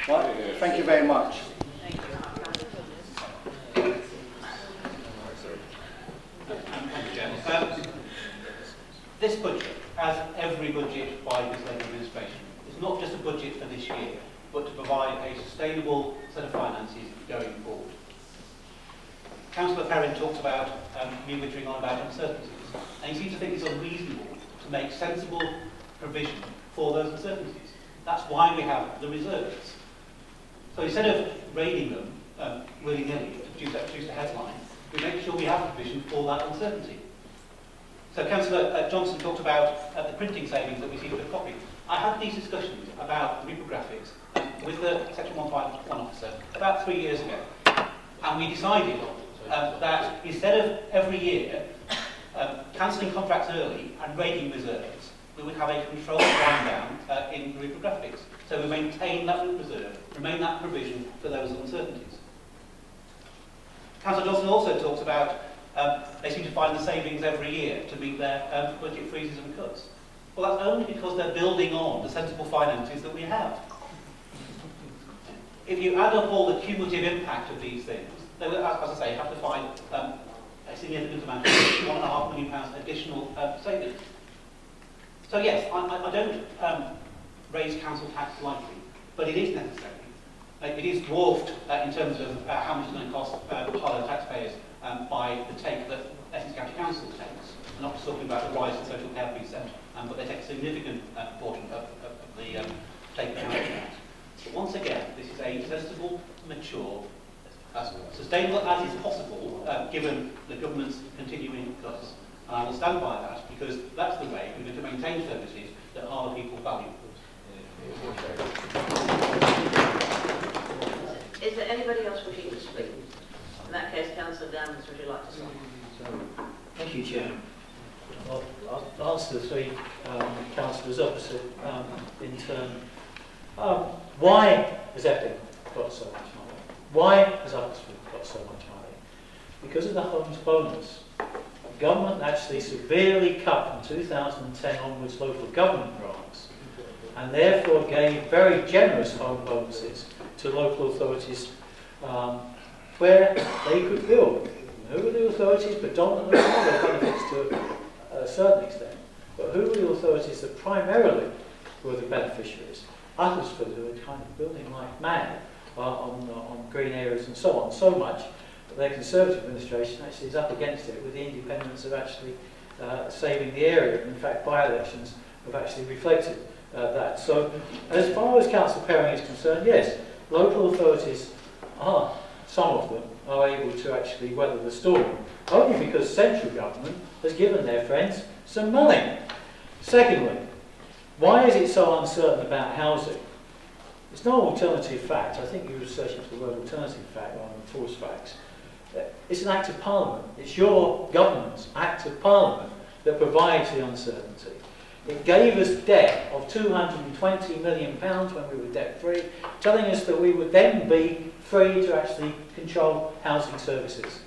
[SPEAKER 16] Right, thank you very much.
[SPEAKER 1] Thank you.
[SPEAKER 10] This budget, as every budget by this Labour administration, is not just a budget for this year, but to provide a sustainable set of finances going forward. Councillor Perrin talked about me wittering on about uncertainties, and he seems to think it's unreasonable to make sensible provision for those uncertainties. That's why we have the reserves. So instead of raiding them willy-nilly to produce a headline, we make sure we have a provision for that uncertainty. So Councillor Johnson talked about the printing savings that we see with the copy. I had these discussions about reprographics with the Section 151 officer about 3 years ago, and we decided that instead of every year cancelling contracts early and raiding reserves, we would have a controlled wind down in reprographics. So we maintain that reserve, remain that provision for those uncertainties. Councillor Johnson also talks about they seem to find the savings every year to meet their budget freezes and cuts. Well, that's only because they're building on the sensible finances that we have. If you add up all the cumulative impact of these things, they will, as I say, have to find a significant amount of £1.5 million additional savings. So yes, I don't raise council tax lightly, but it is necessary. It is dwarfed in terms of how much it's going to cost Harlow taxpayers by the take that Essex County Council takes. I'm not just talking about the rise in social care preset, but they take a significant portion of the take that council tax. But once again, this is a sensible, mature, as sustainable as is possible, given the government's continuing cuts. And I will stand by that, because that's the way we're going to maintain services that Harlow people value.
[SPEAKER 1] Is there anybody else wishing to speak? In that case, Councillor Downs, would you like to speak?
[SPEAKER 4] Thank you, Chair. I'll answer the three councillors opposite in turn. Why has Epping got so much money? Why has Oxford got so much money? Because of the homes bonus. The government actually severely cut from 2010 onwards local government grants and therefore gave very generous home bonuses to local authorities where they could build. Who were the authorities? Predominantly their benefits to a certain extent. But who were the authorities that primarily were the beneficiaries? Uttlesford, who were kind of building like mad on green areas and so on, so much that their Conservative administration actually is up against it with the independents of actually saving the area. And in fact, by-elections have actually reflected that. So as far as Councillor Perring is concerned, yes, local authorities are, some of them, are able to actually weather the storm, only because central government has given their friends some money. Secondly, why is it so uncertain about housing? It's no alternative fact. I think you were searching for the word alternative fact rather than false facts. It's an act of Parliament. It's your government's act of Parliament that provides the uncertainty. It gave us debt of £220 million when we were debt-free, telling us that we would then be free to actually control housing services.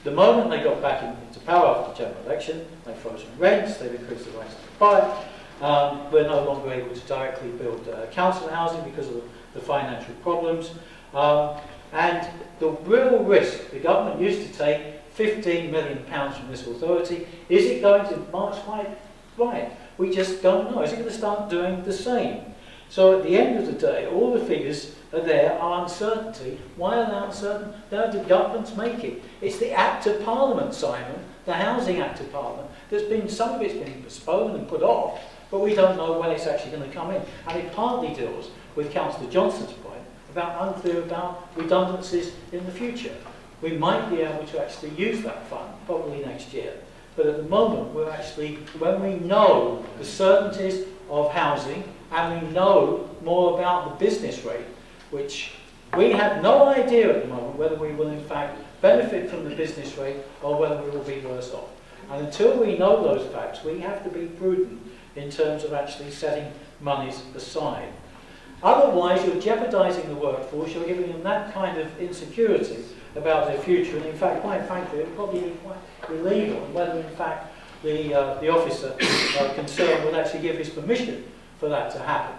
[SPEAKER 4] The moment they got back into power after the general election, they've frozen rents, they've increased the rights to buy. We're no longer able to directly build council housing because of the financial problems. And the real risk, the government used to take £15 million from this authority. Is it going to march right? We just don't know. Is it going to start doing the same? So at the end of the day, all the figures are there are uncertainty. Why are they uncertain? How do governments make it? It's the Act of Parliament, Simon, the Housing Act of Parliament, that's been, some of it's been postponed and put off, but we don't know when it's actually going to come in. And it partly deals with Councillor Johnson's point about unclear about redundancies in the future. We might be able to actually use that fund, probably next year. But at the moment, we're actually, when we know the certainties of housing and we know more about the business rate, which we have no idea at the moment whether we will in fact benefit from the business rate or whether we will be worse off. And until we know those facts, we have to be prudent in terms of actually setting monies aside. Otherwise, you're jeopardising the workforce, you're giving them that kind of insecurity about their future, and in fact, quite frankly, it would probably be quite illegal on whether in fact the officer concerned would actually give his permission for that to happen.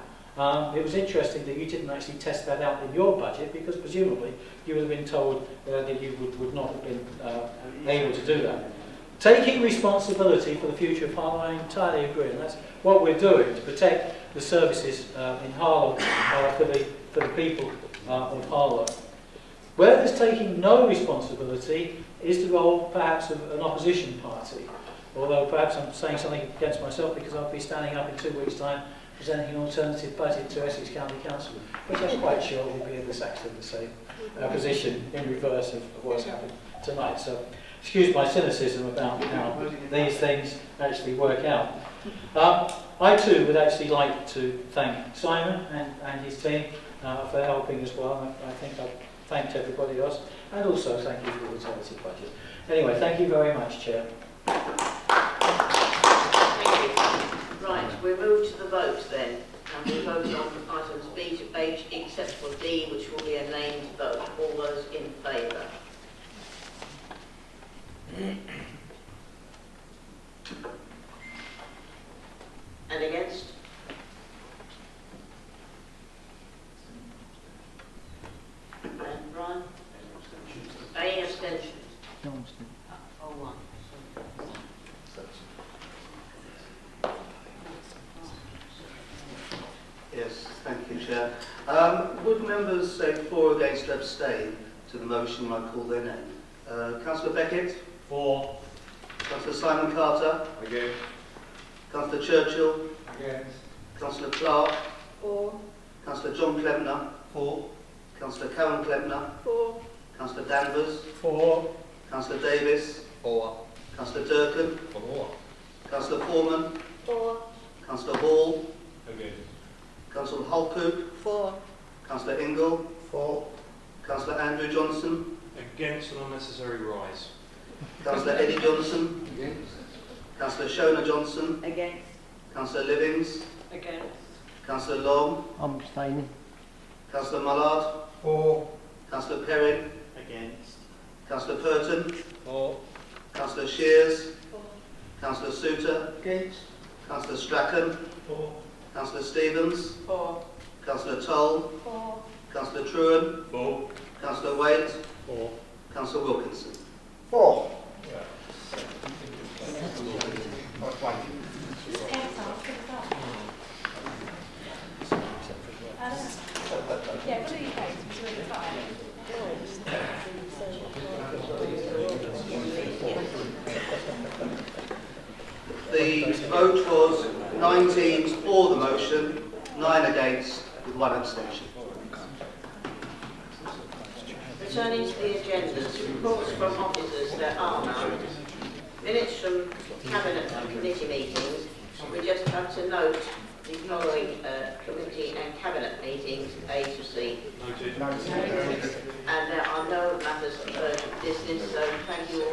[SPEAKER 4] It was interesting that you didn't actually test that out in your budget, because presumably you would have been told that you would not have been able to do that. Taking responsibility for the future of Harlow, I entirely agree, and that's what we're doing to protect the services in Harlow for the people of Harlow. Where there's taking no responsibility is the role perhaps of an opposition party, although perhaps I'm saying something against myself because I'll be standing up in 2 weeks' time presenting an alternative budget to Essex County Council, which I'm quite sure will be in exactly the same position in reverse of what's happened tonight. So excuse my cynicism about how these things actually work out. I too would actually like to thank Simon and his team for helping as well. I think I've thanked everybody else, and also thank you for the alternative budget. Anyway, thank you very much, Chair.
[SPEAKER 1] Thank you. Right, we'll move to the vote then, and we'll vote on items B to H except for D, which will be a named vote. All those in favour? And against? And Brian? Any abstentions? Oh, one.
[SPEAKER 7] Yes, thank you, Chair. Would members say for, against, or abstain to the motion when I call their name? Councillor Beckett?
[SPEAKER 10] For.
[SPEAKER 7] Councillor Simon Carter?
[SPEAKER 5] Against.
[SPEAKER 7] Councillor Churchill?
[SPEAKER 3] Against.
[SPEAKER 7] Councillor Clark?
[SPEAKER 6] For.
[SPEAKER 7] Councillor John Klebner?
[SPEAKER 10] For.
[SPEAKER 7] Councillor Karen Klebner?
[SPEAKER 6] For.
[SPEAKER 7] Councillor Danvers?
[SPEAKER 10] For.
[SPEAKER 7] Councillor Davis?
[SPEAKER 2] For.
[SPEAKER 7] Councillor Durkin?
[SPEAKER 2] For.
[SPEAKER 7] Councillor Foreman?
[SPEAKER 6] For.
[SPEAKER 7] Councillor Hall?
[SPEAKER 5] Against.
[SPEAKER 7] Councillor Holcoop?
[SPEAKER 6] For.
[SPEAKER 7] Councillor Ingle?
[SPEAKER 13] For.
[SPEAKER 7] Councillor Andrew Johnson.
[SPEAKER 9] Against an unnecessary rise.
[SPEAKER 7] Councillor Eddie Johnson.
[SPEAKER 3] Against.
[SPEAKER 7] Councillor Shona Johnson.
[SPEAKER 6] Against.
[SPEAKER 7] Councillor Livings.
[SPEAKER 6] Against.
[SPEAKER 7] Councillor Long.
[SPEAKER 15] I'm abstaining.
[SPEAKER 7] Councillor Mullard.
[SPEAKER 3] For.
[SPEAKER 7] Councillor Perrin.
[SPEAKER 8] Against.
[SPEAKER 7] Councillor Purton.
[SPEAKER 9] For.
[SPEAKER 7] Councillor Shears.
[SPEAKER 6] For.
[SPEAKER 7] Councillor Souter.
[SPEAKER 3] Against.
[SPEAKER 7] Councillor Strachan.
[SPEAKER 9] For.
[SPEAKER 7] Councillor Stevens.
[SPEAKER 6] For.
[SPEAKER 7] Councillor Toll.
[SPEAKER 6] For.
[SPEAKER 7] Councillor Truan.
[SPEAKER 9] For.
[SPEAKER 7] Councillor Waite.
[SPEAKER 9] For.
[SPEAKER 7] Councillor Wilkinson.
[SPEAKER 15] 4.
[SPEAKER 7] The vote was 19 for the motion, 9 against, with 1 abstention.
[SPEAKER 1] Returning to the agendas, reports from officers, there are none. Minutes from Cabinet and committee meetings, we just have to note the following committee and Cabinet meetings, A to C.
[SPEAKER 9] Noted.
[SPEAKER 1] And there are no matters of urgent business, so thank you